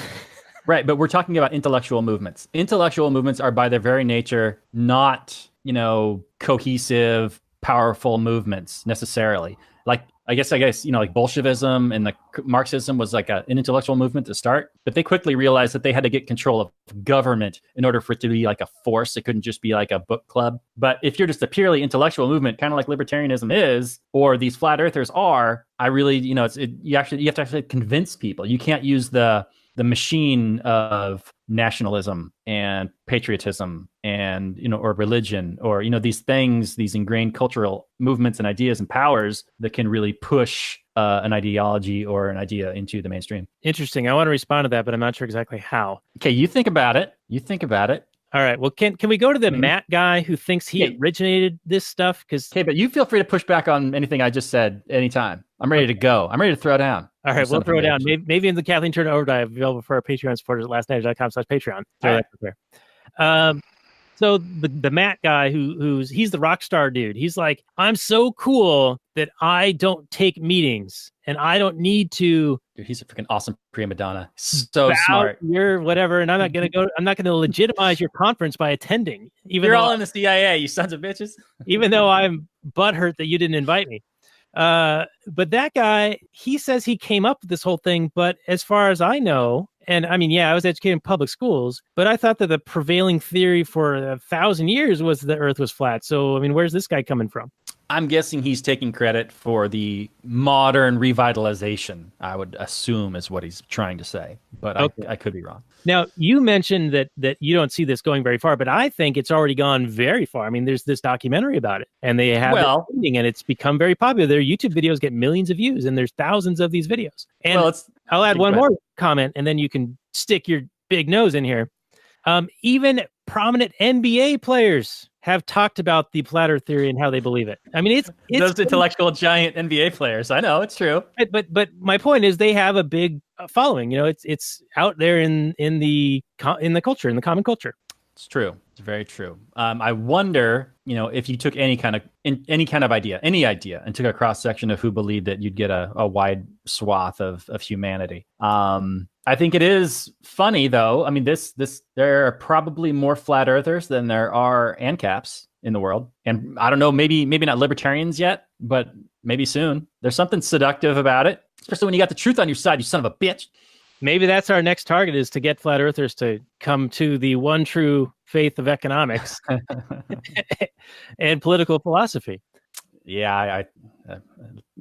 Right. But we're talking about intellectual movements. Intellectual movements are by their very nature not, cohesive, powerful movements necessarily. Like, I guess, like Bolshevism and Marxism was like an intellectual movement to start, but they quickly realized that they had to get control of government in order for it to be like a force. It couldn't just be like a book club. But if you're just a purely intellectual movement, kind of like libertarianism is, or these flat earthers are, I really, you have to actually convince people. You can't use the machine of nationalism and patriotism and, or religion or, these things, these ingrained cultural movements and ideas and powers that can really push an ideology or an idea into the mainstream. Interesting. I want to respond to that, but I'm not sure exactly how. Okay. You think about it. All right. Well, can we go to the Matt guy who thinks he originated this stuff? Okay, but you feel free to push back on anything I just said anytime. I'm ready to go. I'm ready to throw down. All right, we'll throw it down. Maybe in the Kathleen Turner Overdrive available for our Patreon supporters at lastnight.com/Patreon. Throw that up there. So the Matt guy he's the rock star dude. He's like, I'm so cool that I don't take meetings and I don't need to. Dude, he's a freaking awesome prima donna. So bow smart. You're whatever, and I'm not going to legitimize your conference by attending. You're all in the CIA, you sons of bitches. Even though I'm butthurt that you didn't invite me. But that guy, he says he came up with this whole thing, but as far as I know, and I mean, yeah, I was educated in public schools, but I thought that the prevailing theory for 1,000 years was the Earth was flat. So, I mean, where's this guy coming from? I'm guessing he's taking credit for the modern revitalization, I would assume is what he's trying to say, but okay. I could be wrong. Now, you mentioned that you don't see this going very far, but I think it's already gone very far. I mean, there's this documentary about it, and they have it meeting, and it's become very popular. Their YouTube videos get millions of views, and there's thousands of these videos. And I'll add one more comment, and then you can stick your big nose in here. Even prominent NBA players have talked about the flat Earth theory and how they believe it. I mean, it's those intellectual giant NBA players. I know it's true. But my point is they have a big following. You know, it's out there in the culture, in the common culture. It's true. It's very true. I wonder, you know, if you took any kind of idea, and took a cross section of who believed it, you'd get a wide swath of humanity. I think it is funny though. I mean, there are probably more flat earthers than there are ANCAPs in the world. And I don't know, maybe not libertarians yet, but maybe soon. There's something seductive about it, especially when you got the truth on your side, you son of a bitch. Maybe that's our next target, is to get flat earthers to come to the one true faith of economics and political philosophy. Yeah, it'd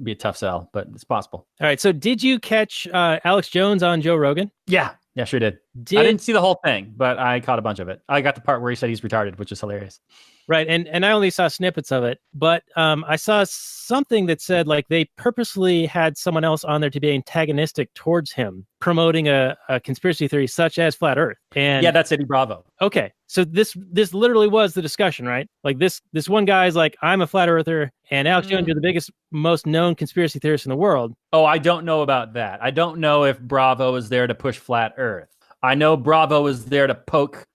be a tough sell, but it's possible. All right. So did you catch Alex Jones on Joe Rogan? Yeah, sure did. I didn't see the whole thing, but I caught a bunch of it. I got the part where he said he's retarded, which is hilarious. Right. And I only saw snippets of it, but I saw something that said like they purposely had someone else on there to be antagonistic towards him, promoting a conspiracy theory such as flat Earth. And yeah, that's Eddie Bravo. Okay. So this literally was the discussion, right? Like this one guy's like, I'm a flat earther, and Alex Jones, you're the biggest, most known conspiracy theorist in the world. Oh, I don't know about that. I don't know if Bravo is there to push flat Earth. I know Bravo is there to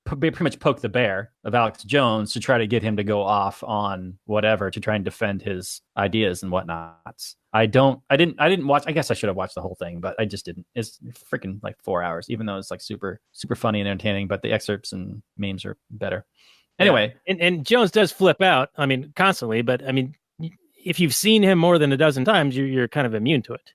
pretty much poke the bear of Alex Jones to try to get him to go off on whatever, to try and defend his ideas and whatnots. I didn't watch. I guess I should have watched the whole thing, but I just didn't. It's freaking like 4 hours, even though it's like super, super funny and entertaining, but the excerpts and memes are better. Anyway. Yeah. And Jones does flip out. I mean, constantly, but I mean, if you've seen him more than a dozen times, you're kind of immune to it.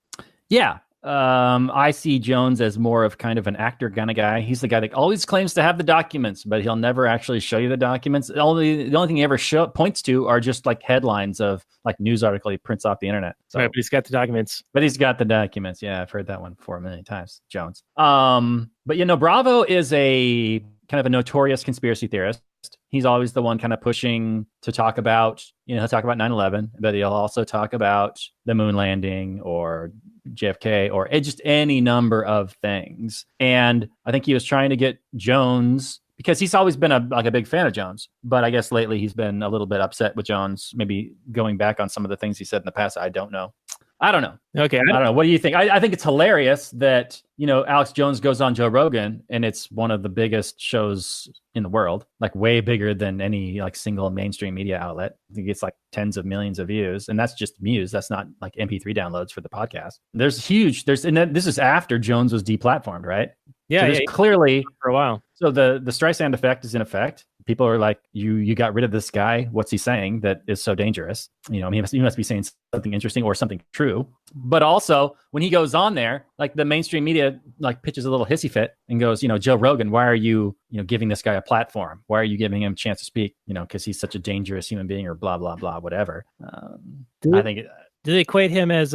Yeah. I see Jones as more of kind of an actor kind of guy. He's the guy that always claims to have the documents, but he'll never actually show you the documents. The only thing he ever points to are just like headlines of like news article he prints off the internet. So, right, but he's got the documents. Yeah, I've heard that one 4 million times, Jones. But you know, Bravo is a kind of a notorious conspiracy theorist. He's always the one kind of pushing to talk about, he'll talk about 9/11, but he'll also talk about the moon landing or JFK or just any number of things. And I think he was trying to get Jones, because he's always been a big fan of Jones, but I guess lately he's been a little bit upset with Jones, maybe going back on some of the things he said in the past. I don't know. Okay. I don't know. What do you think? I think it's hilarious that, Alex Jones goes on Joe Rogan, and it's one of the biggest shows in the world, like way bigger than any like single mainstream media outlet. I think it's like tens of millions of views, and that's just views. That's not like MP3 downloads for the podcast. And this is after Jones was deplatformed, right? Yeah. So there's clearly for a while. So the Streisand effect is in effect. People are like, you got rid of this guy. What's he saying that is so dangerous? He must be saying something interesting or something true. But also, when he goes on there, like the mainstream media like pitches a little hissy fit and goes, Joe Rogan, why are you, giving this guy a platform? Why are you giving him a chance to speak? Because he's such a dangerous human being, or blah blah blah, whatever. I think. Do they equate him as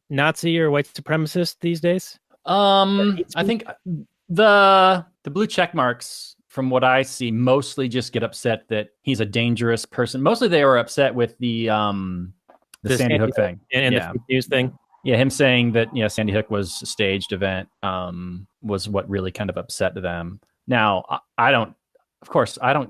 Nazi or white supremacist these days? I think the blue check marks, from what I see, mostly just get upset that he's a dangerous person. Mostly they were upset with the Sandy Hook thing and the fake news thing. Yeah, him saying that Sandy Hook was a staged event was what really kind of upset them. Now, I don't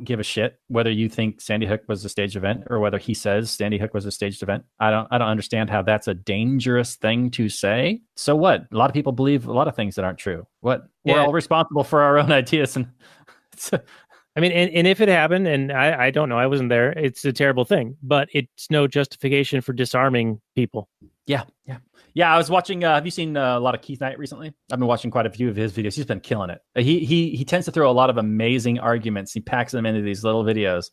give a shit whether you think Sandy Hook was a staged event or whether he says Sandy Hook was a staged event. I don't understand how that's a dangerous thing to say. So what? A lot of people believe a lot of things that aren't true. What? We're all responsible for our own ideas, and I mean, and if it happened, and I don't know, I wasn't there, it's a terrible thing, but it's no justification for disarming people. Yeah. I was watching. Have you seen a lot of Keith Knight recently? I've been watching quite a few of his videos. He's been killing it. He tends to throw a lot of amazing arguments. He packs them into these little videos.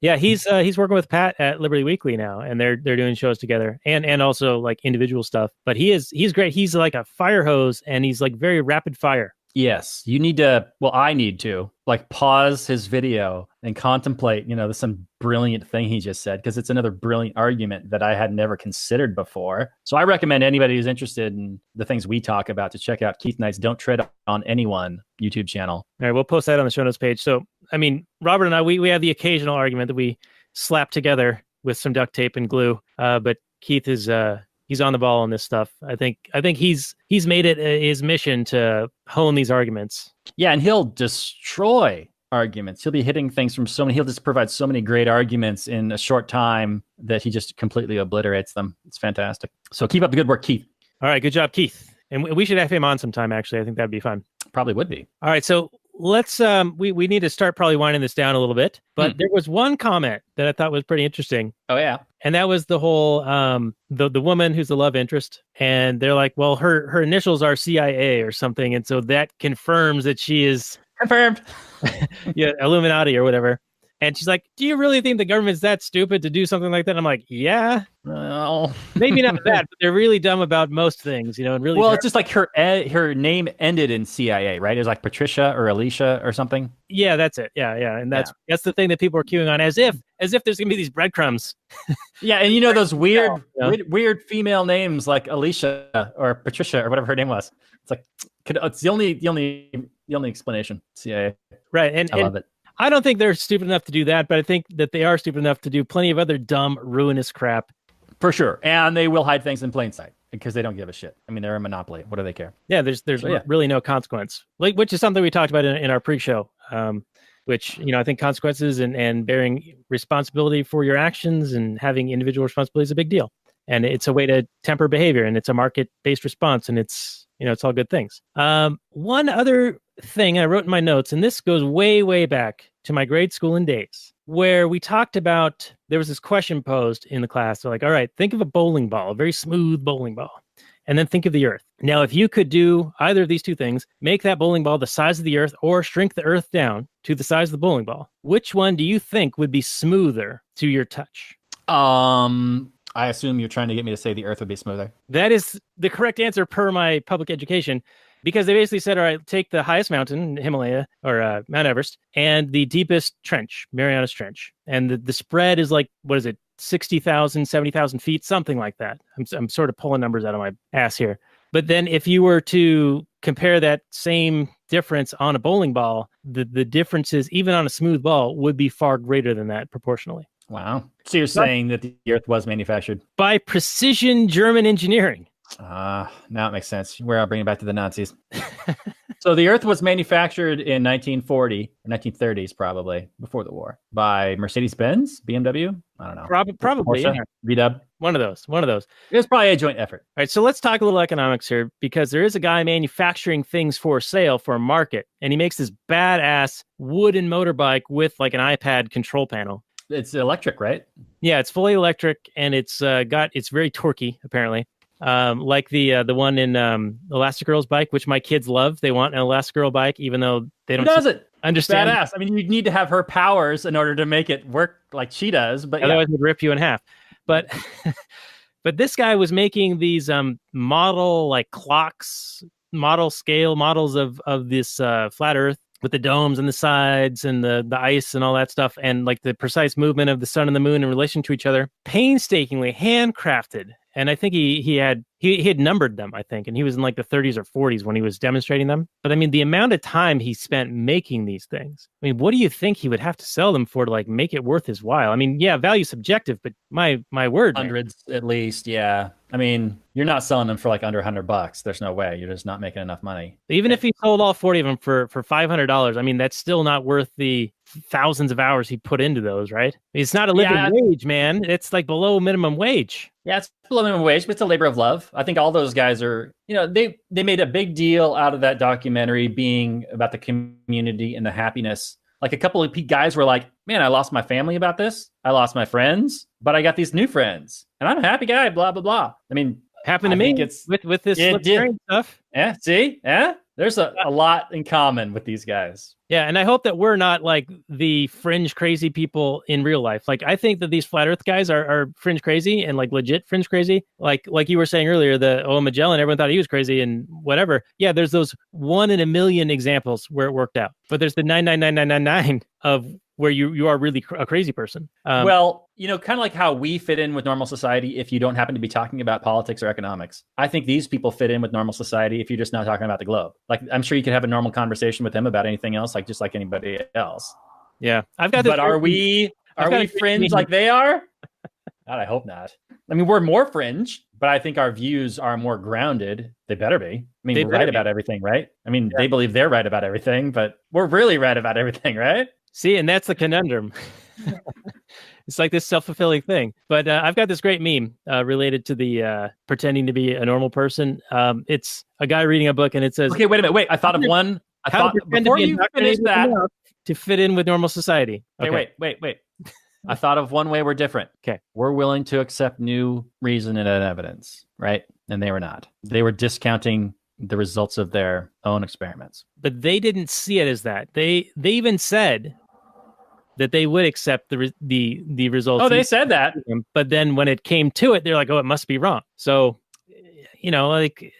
Yeah, he's working with Pat at Liberty Weekly now, and they're doing shows together, and also like individual stuff. But he's great. He's like a fire hose, and he's like very rapid fire. Yes, you need to. Well, I need to like pause his video and contemplate. There's some brilliant thing he just said, because it's another brilliant argument that I had never considered before. So I recommend anybody who's interested in the things we talk about to check out Keith Knight's "Don't Tread on Anyone" YouTube channel. All right, we'll post that on the show notes page. So, I mean, Robert and I, we have the occasional argument that we slap together with some duct tape and glue, but Keith is he's on the ball on this stuff. I think he's made it his mission to hone these arguments. Yeah, and he'll destroy arguments. He'll be hitting things from so many. He'll just provide so many great arguments in a short time that he just completely obliterates them. It's fantastic. So keep up the good work, Keith. All right, good job, Keith. And we should have him on sometime. Actually, I think that'd be fun. Probably would be. All right, so let's we need to start probably winding this down a little bit. But there was one comment that I thought was pretty interesting. Oh yeah. And that was the whole the woman who's the love interest, and they're like, well, her initials are CIA or something, and so that confirms that she is confirmed. Yeah, Illuminati or whatever. And she's like, do you really think the government's that stupid to do something like that? And I'm like, yeah. Well, maybe not that, but they're really dumb about most things, and really. Well, it's just like her name ended in CIA, right? It was like Patricia or Alicia or something. Yeah, that's it. Yeah, and that's the thing that people are queuing on, as if there's gonna be these breadcrumbs. Yeah, and those weird female names like Alicia or Patricia or whatever her name was. It's like it's the only explanation. CIA. Right, and I love it. I don't think they're stupid enough to do that, but I think that they are stupid enough to do plenty of other dumb, ruinous crap. For sure. And they will hide things in plain sight because they don't give a shit. I mean, they're a monopoly. What do they care? Yeah, there's really no consequence, which is something we talked about in our pre-show, which, I think consequences and bearing responsibility for your actions and having individual responsibility is a big deal. And it's a way to temper behavior, and it's a market-based response, and it's all good things. One other thing I wrote in my notes, and this goes way, way back to my grade schooling days, where we talked about, there was this question posed in the class. They're like, all right, think of a bowling ball, a very smooth bowling ball, and then think of the earth. Now, if you could do either of these two things, make that bowling ball the size of the earth or shrink the earth down to the size of the bowling ball, which one do you think would be smoother to your touch? I assume you're trying to get me to say the earth would be smoother. That is the correct answer per my public education, because they basically said, all right, take the highest mountain, Himalaya, or Mount Everest, and the deepest trench, Marianas Trench. And the spread is like, what is it, 60,000, 70,000 feet, something like that. I'm sort of pulling numbers out of my ass here. But then if you were to compare that same difference on a bowling ball, the differences, even on a smooth ball, would be far greater than that proportionally. Wow. So you're saying that the earth was manufactured by precision German engineering. Now it makes sense. I'll bring it back to the Nazis. So the earth was manufactured in 1940, or 1930s probably, before the war, by Mercedes-Benz, BMW? I don't know. Probably, Porsche, yeah. VW? One of those. It was probably a joint effort. All right, so let's talk a little economics here, because there is a guy manufacturing things for sale for a market, and he makes this badass wooden motorbike with like an iPad control panel. It's electric, right? Yeah, it's fully electric, and it's very torquey, apparently. Like the one in Elastigirl's bike, which my kids love. They want an Elastigirl bike, even though they don't. Who does it? Understand? Badass. I mean, you need to have her powers in order to make it work like she does. But otherwise, it'd rip you in half. But but this guy was making these model like clocks, model scale models of this flat Earth, with the domes and the sides and the ice and all that stuff, and like the precise movement of the sun and the moon in relation to each other, painstakingly handcrafted. And I think he had numbered them, I think, and he was in like the 30s or 40s when he was demonstrating them. But I mean, the amount of time he spent making these things, I mean, what do you think he would have to sell them for to like make it worth his while? I mean, yeah, value subjective, but my word, hundreds at least, yeah. I mean, you're not selling them for like under $100. There's no way. You're just not making enough money. Even if he sold all 40 of them for $500, I mean, that's still not worth the thousands of hours he put into those, right? It's not a living wage, man. It's like below minimum wage. Yeah, it's below minimum wage, but it's a labor of love. I think all those guys are, they made a big deal out of that documentary being about the community and the happiness Like a couple of guys were like, man, I lost my family about this. I lost my friends, but I got these new friends and I'm a happy guy, blah, blah, blah. I mean, Happened to I me think it's with this it libertarian stuff. yeah. See, yeah, there's a lot in common with these guys. Yeah, and I hope that we're not like the fringe crazy people in real life. Like I think that these flat Earth guys are fringe crazy and like legit fringe crazy. Like you were saying earlier, the Magellan, everyone thought he was crazy and whatever. Yeah, there's those 1 in a million examples where it worked out, but there's the 99999 of where you are really a crazy person. Well, you know, kind of like how we fit in with normal society if you don't happen to be talking about politics or economics. I think these people fit in with normal society if you're just not talking about the globe. Like, I'm sure you could have a normal conversation with them about anything else, like just like anybody else. Yeah, I've got this. But are we fringe like they are? God, I hope not. I mean, we're more fringe, but I think our views are more grounded. They better be. I mean, we're right about everything, right? I mean, they believe they're right about everything, but we're really right about everything, right? See, and that's the conundrum. It's like this self-fulfilling thing. But I've got this great meme related to the pretending to be a normal person. It's a guy reading a book, and it says, "Okay, wait a minute. Wait, I thought of one. I thought before you finish that to fit in with normal society." Okay, wait. I thought of one way we're different. Okay, we're willing to accept new reason and evidence, right? And they were not. They were discounting the results of their own experiments. But they didn't see it as that. They even said that they would accept the results. Oh, they said that. But then when it came to it, they're like, oh, it must be wrong. So, you know, like,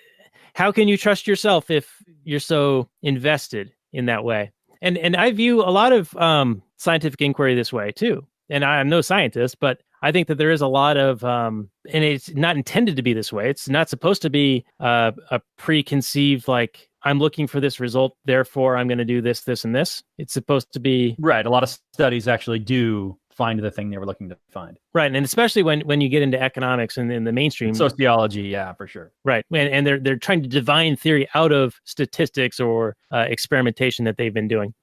how can you trust yourself if you're so invested in that way? And I view a lot of scientific inquiry this way too. And I'm no scientist, but I think that there is a lot of, and it's not intended to be this way. It's not supposed to be a preconceived, like, I'm looking for this result, therefore I'm going to do this, this, and this. It's supposed to be... Right. A lot of studies actually do find the thing they were looking to find. Right. And especially when you get into economics and in the mainstream... Sociology, yeah, for sure. Right. And they're trying to divine theory out of statistics or experimentation that they've been doing.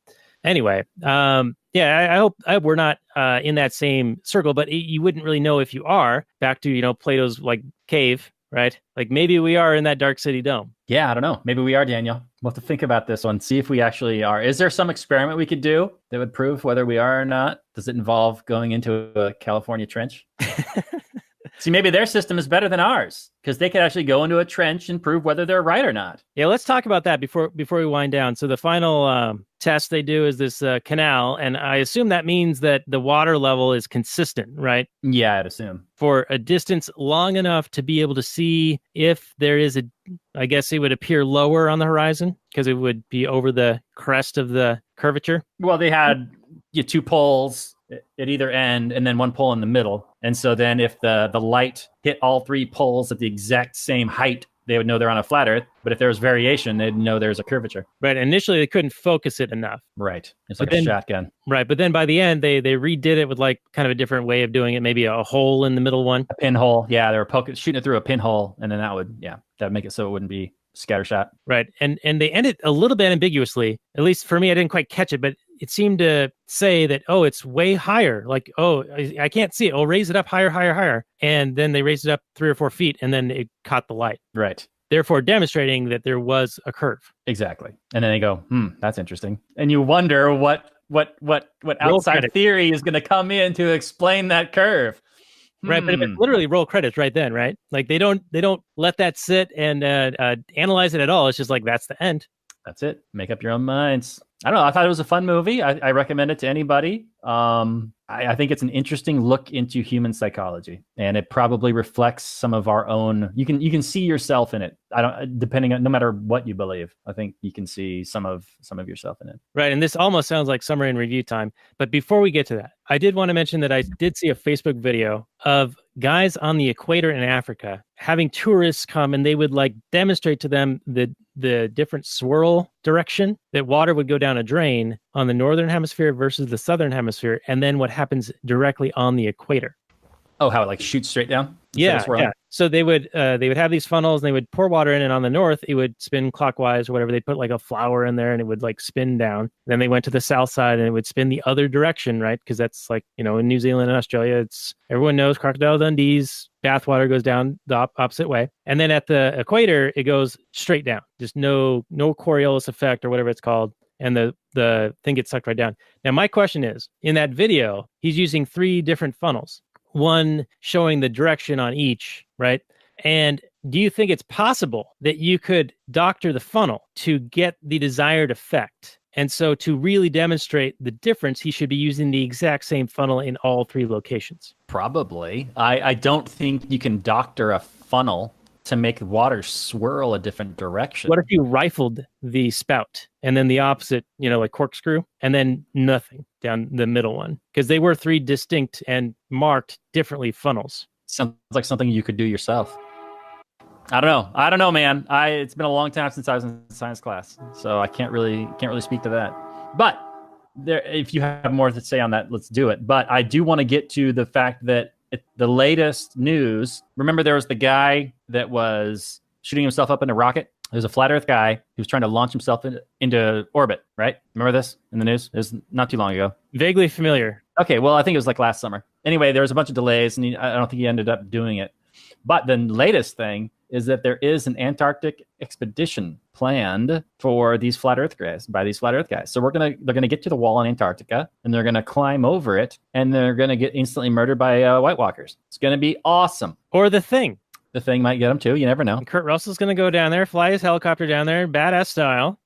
Anyway, yeah, I hope we're not in that same circle, but you wouldn't really know if you are. Back to, you know, Plato's like cave, right? Like maybe we are in that dark city dome. Yeah, I don't know. Maybe we are, Daniel. We'll have to think about this one, see if we actually are. Is there some experiment we could do that would prove whether we are or not? Does it involve going into a California trench? See, maybe their system is better than ours because they could actually go into a trench and prove whether they're right or not. Yeah, let's talk about that before we wind down. So the final test they do is this canal, and I assume that means that the water level is consistent, right? Yeah, I'd assume. For a distance long enough to be able to see if there is I guess it would appear lower on the horizon because it would be over the crest of the curvature. Well, they had two poles at either end and then one pole in the middle. And so then if the light hit all three poles at the exact same height, they would know they're on a flat Earth. But if there was variation, they'd know there's a curvature. Right. Initially, they couldn't focus it enough. Right. It's like a shotgun. Right. But then by the end, they redid it with like kind of a different way of doing it. Maybe a hole in the middle one. A pinhole. Yeah. They were shooting it through a pinhole. And then that would make it so it wouldn't be scattershot. Right. And they ended a little bit ambiguously. At least for me, I didn't quite catch it, but it seemed to say that, oh, it's way higher. Like, oh, I can't see it. Oh, raise it up higher, higher, higher. And then they raised it up 3 or 4 feet and then it caught the light. Right. Therefore demonstrating that there was a curve. Exactly. And then they go, that's interesting. And you wonder what outside theory is going to come in to explain that curve. Right, but it's literally roll credits right then, right? Like they don't let that sit and analyze it at all. It's just like that's the end. That's it. Make up your own minds. I don't know. I thought it was a fun movie. I recommend it to anybody. I think it's an interesting look into human psychology, and it probably reflects some of our own. You can see yourself in it. Depending on no matter what you believe. I think you can see some of yourself in it. Right, and this almost sounds like summary and review time. But before we get to that, I did want to mention that I did see a Facebook video of guys on the equator in Africa having tourists come, and they would like demonstrate to them the different swirl direction that water would go down a drain on the northern hemisphere versus the southern hemisphere, and then what happens directly on the equator. Oh, how it like shoots straight down? Yeah. So they would have these funnels and they would pour water in, and on the north it would spin clockwise or whatever. They put like a flower in there and it would like spin down. Then they went to the south side and it would spin the other direction, right? Because that's like, you know, in New Zealand and Australia, everyone knows Crocodile Dundee's bathwater goes down the opposite way. And then at the equator, it goes straight down. Just no Coriolis effect or whatever it's called. and the thing gets sucked right down. Now, my question is, in that video, he's using 3 different funnels, one showing the direction on each, right? And do you think it's possible that you could doctor the funnel to get the desired effect? And so to really demonstrate the difference, he should be using the exact same funnel in all 3 locations. Probably. I don't think you can doctor a funnel to make water swirl a different direction. What if you rifled the spout and then the opposite, like corkscrew, and then nothing down the middle one? Because they were 3 distinct and marked differently funnels. Sounds like something you could do yourself. I don't know, man. It's been a long time since I was in science class, so I can't really speak to that. But if you have more to say on that, let's do it. But I do want to get to the fact that the latest news. Remember, there was the guy that was shooting himself up in a rocket. There's a flat Earth guy who was trying to launch himself into orbit. Right? Remember this in the news? It was not too long ago. Vaguely familiar. Okay, well, I think it was like last summer. Anyway, there was a bunch of delays, and I don't think he ended up doing it. But the latest thing is that there is an Antarctic expedition planned for these flat Earth guys, by these flat Earth guys. So they're gonna get to the wall in Antarctica, and they're gonna climb over it, and they're gonna get instantly murdered by White Walkers. It's gonna be awesome. Or the Thing. The Thing might get them too. You never know. And Kurt Russell's gonna go down there, fly his helicopter down there, badass style.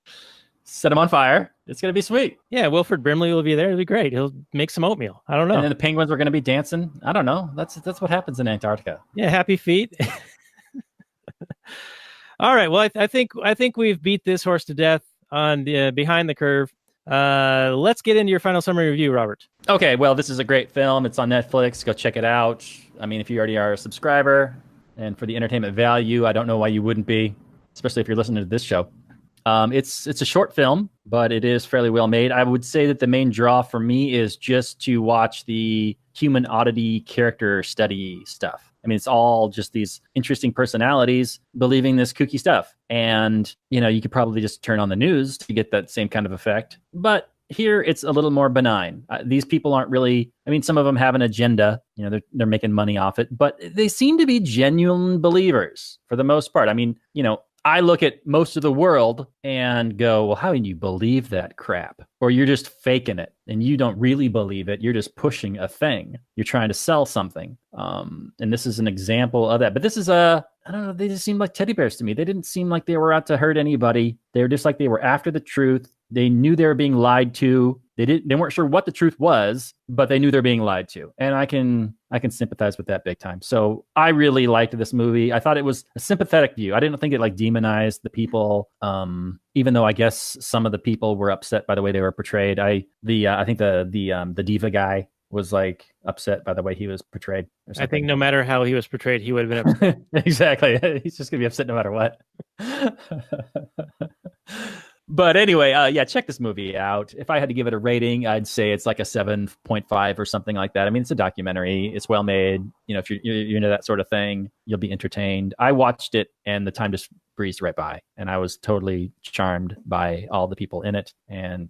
Set them on fire. It's gonna be sweet. Yeah, Wilford Brimley will be there. It'll be great. He'll make some oatmeal. I don't know. And then the penguins are gonna be dancing. I don't know. That's what happens in Antarctica. Yeah, happy feet. All right. Well, I think we've beat this horse to death on the Behind the Curve. Let's get into your final summary review, Robert. Okay. Well, this is a great film. It's on Netflix. Go check it out. I mean, if you already are a subscriber, and for the entertainment value, I don't know why you wouldn't be, especially if you're listening to this show. It's a short film, but it is fairly well made. I would say that the main draw for me is just to watch the human oddity character study stuff. I mean, it's all just these interesting personalities believing this kooky stuff. And, you could probably just turn on the news to get that same kind of effect. But here it's a little more benign. These people aren't really, some of them have an agenda, they're making money off it, but they seem to be genuine believers for the most part. I look at most of the world and go, well, how can you believe that crap? Or you're just faking it and you don't really believe it. You're just pushing a thing. You're trying to sell something. And this is an example of that. But this is I don't know, they just seemed like teddy bears to me. They didn't seem like they were out to hurt anybody. They were just like they were after the truth. They knew they were being lied to. They weren't sure what the truth was, but they knew they're being lied to. And I can sympathize with that big time. So I really liked this movie. I thought it was a sympathetic view. I didn't think it demonized the people. Even though I guess some of the people were upset by the way they were portrayed. I think the diva guy was upset by the way he was portrayed. I think no matter how he was portrayed, he would have been upset. Exactly. He's just gonna be upset no matter what. But anyway, check this movie out. If I had to give it a rating, I'd say it's like a 7.5 or something like that. It's a documentary. It's well made. If you're into that sort of thing, you'll be entertained. I watched it and the time just breezed right by, and I was totally charmed by all the people in it. And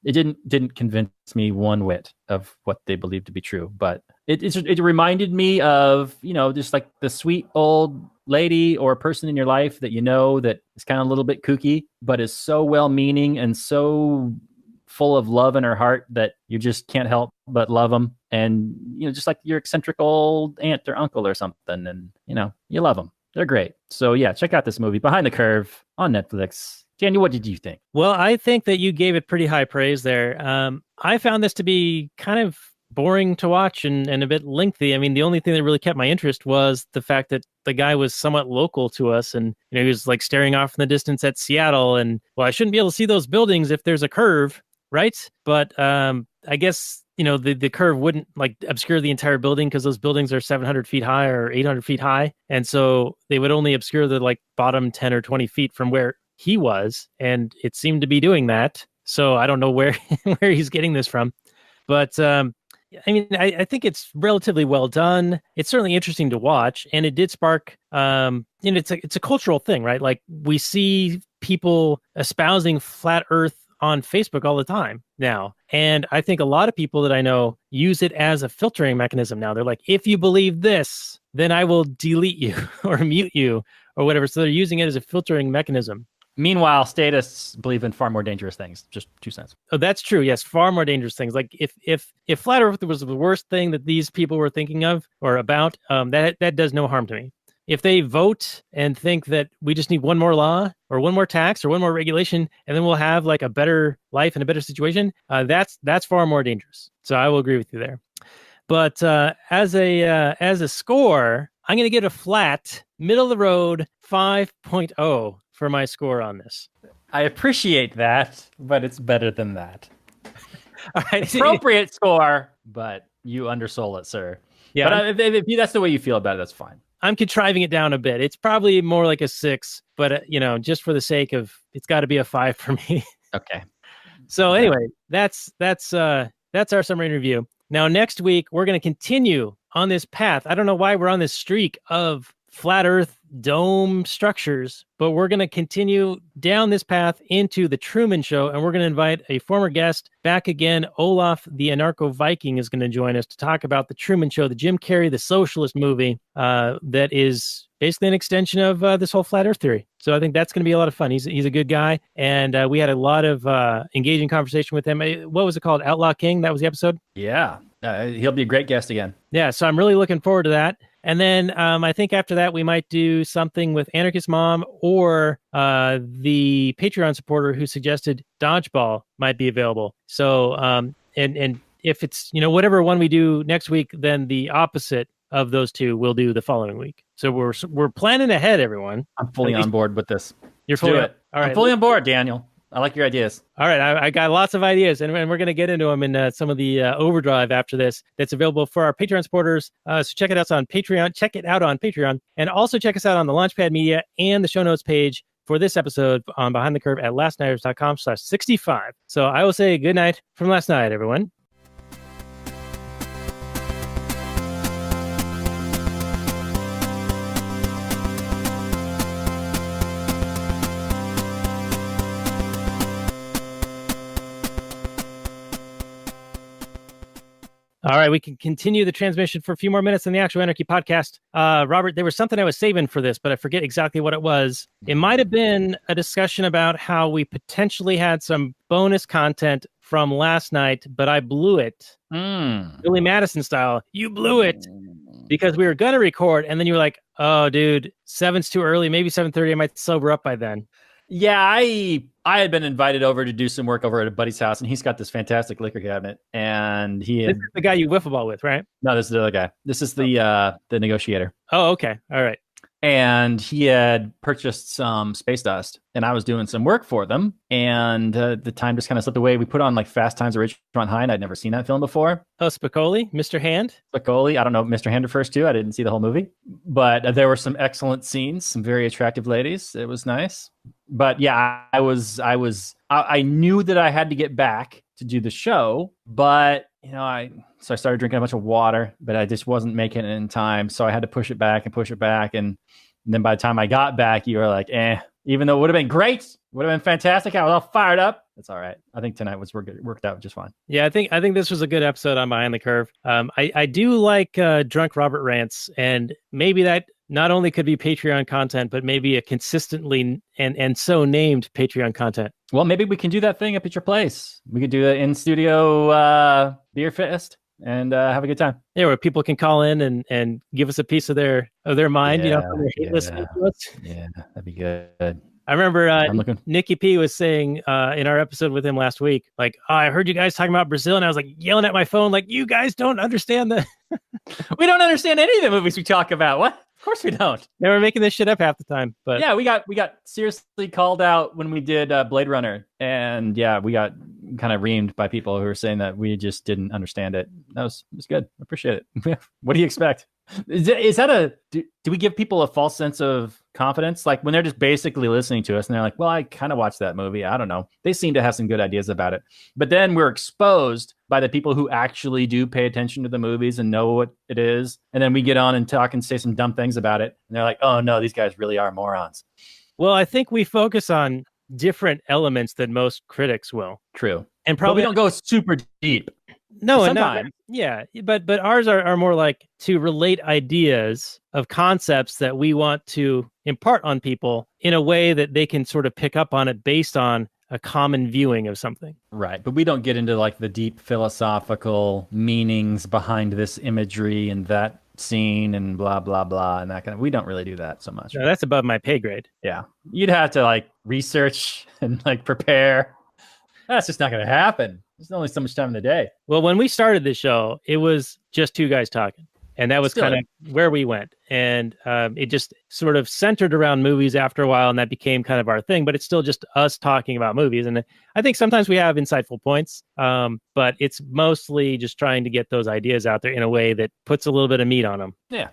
it didn't convince me one whit of what they believed to be true, but it reminded me of just like the sweet old lady or person in your life that that is kind of a little bit kooky, but is so well-meaning and so full of love in her heart that you just can't help but love them. And, just like your eccentric old aunt or uncle or something, and, you love them. They're great. So yeah, check out this movie, Behind the Curve, on Netflix. Daniel, what did you think? Well, I think that you gave it pretty high praise there. I found this to be kind of boring to watch and a bit lengthy. The only thing that really kept my interest was the fact that the guy was somewhat local to us, and he was staring off in the distance at Seattle, and I shouldn't be able to see those buildings if there's a curve, right? But I guess the curve wouldn't obscure the entire building because those buildings are 700 feet high or 800 feet high, and so they would only obscure the bottom 10 or 20 feet from where he was, and it seemed to be doing that. So I don't know where he's getting this from, but I think it's relatively well done. It's certainly interesting to watch, and it did spark. It's a cultural thing, right? We see people espousing flat Earth on Facebook all the time now, and I think a lot of people that I know use it as a filtering mechanism now. They're like, if you believe this, then I will delete you or mute you or whatever. So they're using it as a filtering mechanism. Meanwhile, statists believe in far more dangerous things. Just 2 cents. Oh, that's true. Yes, far more dangerous things. Like if flat Earth was the worst thing that these people were thinking of or about, that does no harm to me. If they vote and think that we just need one more law or one more tax or one more regulation, and then we'll have like a better life and a better situation, that's far more dangerous. So I will agree with you there. But as a score, I'm going to get a flat, middle of the road 5.0 for my score on this. I appreciate that, but it's better than that. All right. Appropriate score, but you undersold it, sir. Yeah, But if that's the way you feel about it, that's fine. I'm contriving it down a bit. It's probably more like a 6, but just for the sake of, it's got to be a 5 for me. Okay. So anyway, that's our summary review. Now next week we're going to continue on this path. I don't know why we're on this streak of flat Earth dome structures, but we're going to continue down this path into the Truman Show, and we're going to invite a former guest back again. Olof the Anarcho-Viking is going to join us to talk about the Truman Show, the Jim Carrey, the socialist movie that is basically an extension of this whole flat Earth theory. So I think that's going to be a lot of fun. He's a good guy, and we had a lot of engaging conversation with him. What was it called? Outlaw King? That was the episode? Yeah. He'll be a great guest again. Yeah, so I'm really looking forward to that. And then I think after that, we might do something with Anarchist Mom or the Patreon supporter who suggested Dodgeball might be available. So, and if it's, whatever one we do next week, then the opposite of those two we'll do the following week. So we're planning ahead, everyone. I'm fully on board with this. You're fully do it. All right. I'm fully on board, Daniel. I like your ideas. All right, I got lots of ideas, and we're going to get into them in some of the overdrive after this. That's available for our Patreon supporters. So check it out on Patreon. Check it out on Patreon, and also check us out on the Launchpad Media and the show notes page for this episode on Behind the Curve at lastnighters.com/65. So I will say good night from last night, everyone. All right, we can continue the transmission for a few more minutes in the Actual Anarchy podcast. Robert, there was something I was saving for this, but I forget exactly what it was. It might have been a discussion about how we potentially had some bonus content from last night, but I blew it. Billy Madison style. You blew it because we were going to record, and then you were like, oh, dude, 7's too early. Maybe 7:30. I might sober up by then. Yeah, I had been invited over to do some work over at a buddy's house, and he's got this fantastic liquor cabinet. And This is the guy you wiffle ball with, right? No, this is the other guy. This is the negotiator. Oh, okay. All right. And he had purchased some space dust, and I was doing some work for them. And the time just kind of slipped away. We put on like Fast Times at Ridgemont High, and I'd never seen that film before. Oh, Spicoli, Mr. Hand. Spicoli, I don't know Mr. Hand first too. I didn't see the whole movie, but there were some excellent scenes, some very attractive ladies. It was nice. But yeah, I knew that I had to get back to do the show, but I started drinking a bunch of water, but I just wasn't making it in time. So I had to push it back. And then by the time I got back, you were like, even though it would have been great, would have been fantastic. I was all fired up. That's all right. I think tonight worked out just fine. Yeah, I think this was a good episode on Behind the Curve. I do like drunk Robert rants, and maybe that not only could be Patreon content, but maybe a consistently and so named Patreon content. Well, maybe we can do that thing up at your place. We could do an in-studio beer fest and have a good time. Yeah, where people can call in and give us a piece of their mind. Listening to us. Yeah, that'd be good. I remember Nikki P was saying in our episode with him last week, like, oh, I heard you guys talking about Brazil, and I was like yelling at my phone, like, you guys don't understand we don't understand any of the movies we talk about. What? Of course we don't. They were making this shit up half the time. But yeah, we got seriously called out when we did Blade Runner, and yeah, we got kind of reamed by people who were saying that we just didn't understand it. It was good. I appreciate it. What do you expect? Is that do we give people a false sense of confidence? Like when they're just basically listening to us and they're like, well, I kind of watched that movie. I don't know. They seem to have some good ideas about it. But then we're exposed by the people who actually do pay attention to the movies and know what it is. And then we get on and talk and say some dumb things about it. And they're like, oh no, these guys really are morons. Well, I think we focus on different elements than most critics will. True. And probably but we don't go super deep. No, and Sometimes. yeah, but ours are more like to relate ideas of concepts that we want to impart on people in a way that they can sort of pick up on it based on a common viewing of something. Right, but we don't get into like the deep philosophical meanings behind this imagery and that scene and blah blah blah and that kind of. We don't really do that so much. No, that's above my pay grade. Yeah, you'd have to like research and like prepare. That's just not going to happen. There's only so much time in the day. Well, when we started the show, it was just two guys talking. And that was kind of where we went. And it just sort of centered around movies after a while. And that became kind of our thing. But it's still just us talking about movies. And I think sometimes we have insightful points. But it's mostly just trying to get those ideas out there in a way that puts a little bit of meat on them. Yeah.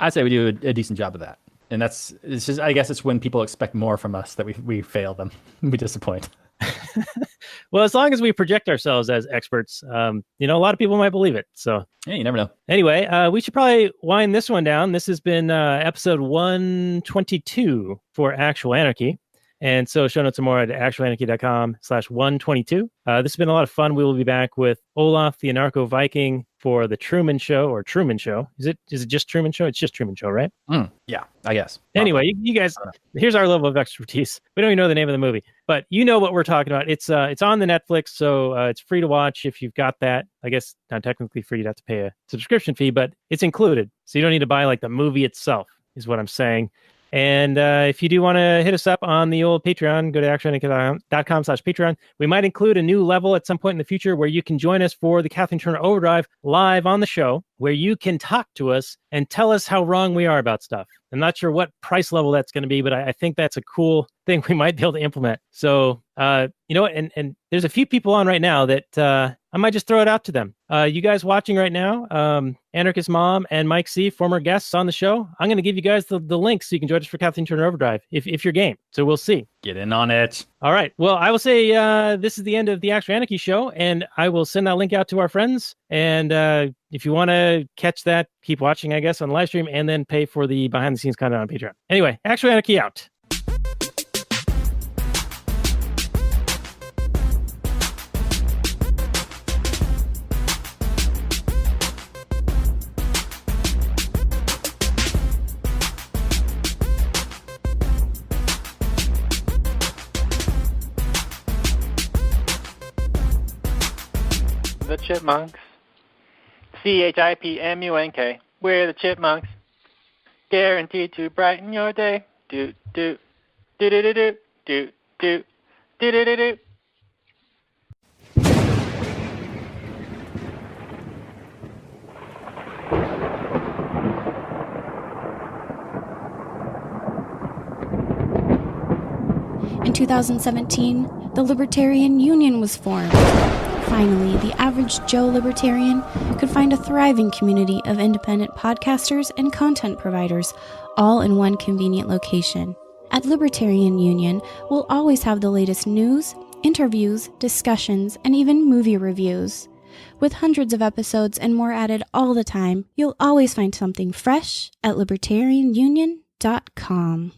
I'd say we do a decent job of that. And it's just, I guess it's when people expect more from us that we fail them. We disappoint. Well, as long as we project ourselves as experts, a lot of people might believe it. So yeah, you never know. Anyway, we should probably wind this one down. This has been episode 122 for Actual Anarchy. And so show notes are more at actualanarchy.com/122. This has been a lot of fun. We will be back with Olof the Anarcho-Viking for the Truman Show or Truman Show. Is it just Truman Show? It's just Truman Show, right? Yeah, I guess. Anyway, you guys, here's our level of expertise. We don't even know the name of the movie, but you know what we're talking about. It's on the Netflix, so it's free to watch if you've got that. I guess not technically free. You'd have to pay a subscription fee, but it's included. So you don't need to buy like the movie itself, is what I'm saying. And if you do want to hit us up on the old Patreon, go to actualanarchy.com/Patreon. We might include a new level at some point in the future where you can join us for the Kathleen Turner Overdrive live on the show, where you can talk to us and tell us how wrong we are about stuff. I'm not sure what price level that's going to be, but I think that's a cool thing we might be able to implement. So, you know what? And there's a few people on right now that I might just throw it out to them. You guys watching right now, Anarchist Mom and Mike C, former guests on the show. I'm going to give you guys the link so you can join us for Kathleen Turner Overdrive if you're game. So we'll see. Get in on it. All right. Well, I will say this is the end of the Actual Anarchy show, and I will send that link out to our friends. And if you want to catch that, keep watching, I guess, on the live stream, and then pay for the behind-the-scenes content on Patreon. Anyway, Actual Anarchy out. The Chipmunks. CHIPMUNK. We're the Chipmunks. Guaranteed to brighten your day. Do do do do do do do do do do do do. In 2017, the Libertarian Union was formed. Finally, the average Joe Libertarian could find a thriving community of independent podcasters and content providers, all in one convenient location. At Libertarian Union, we'll always have the latest news, interviews, discussions, and even movie reviews. With hundreds of episodes and more added all the time, you'll always find something fresh at libertarianunion.com.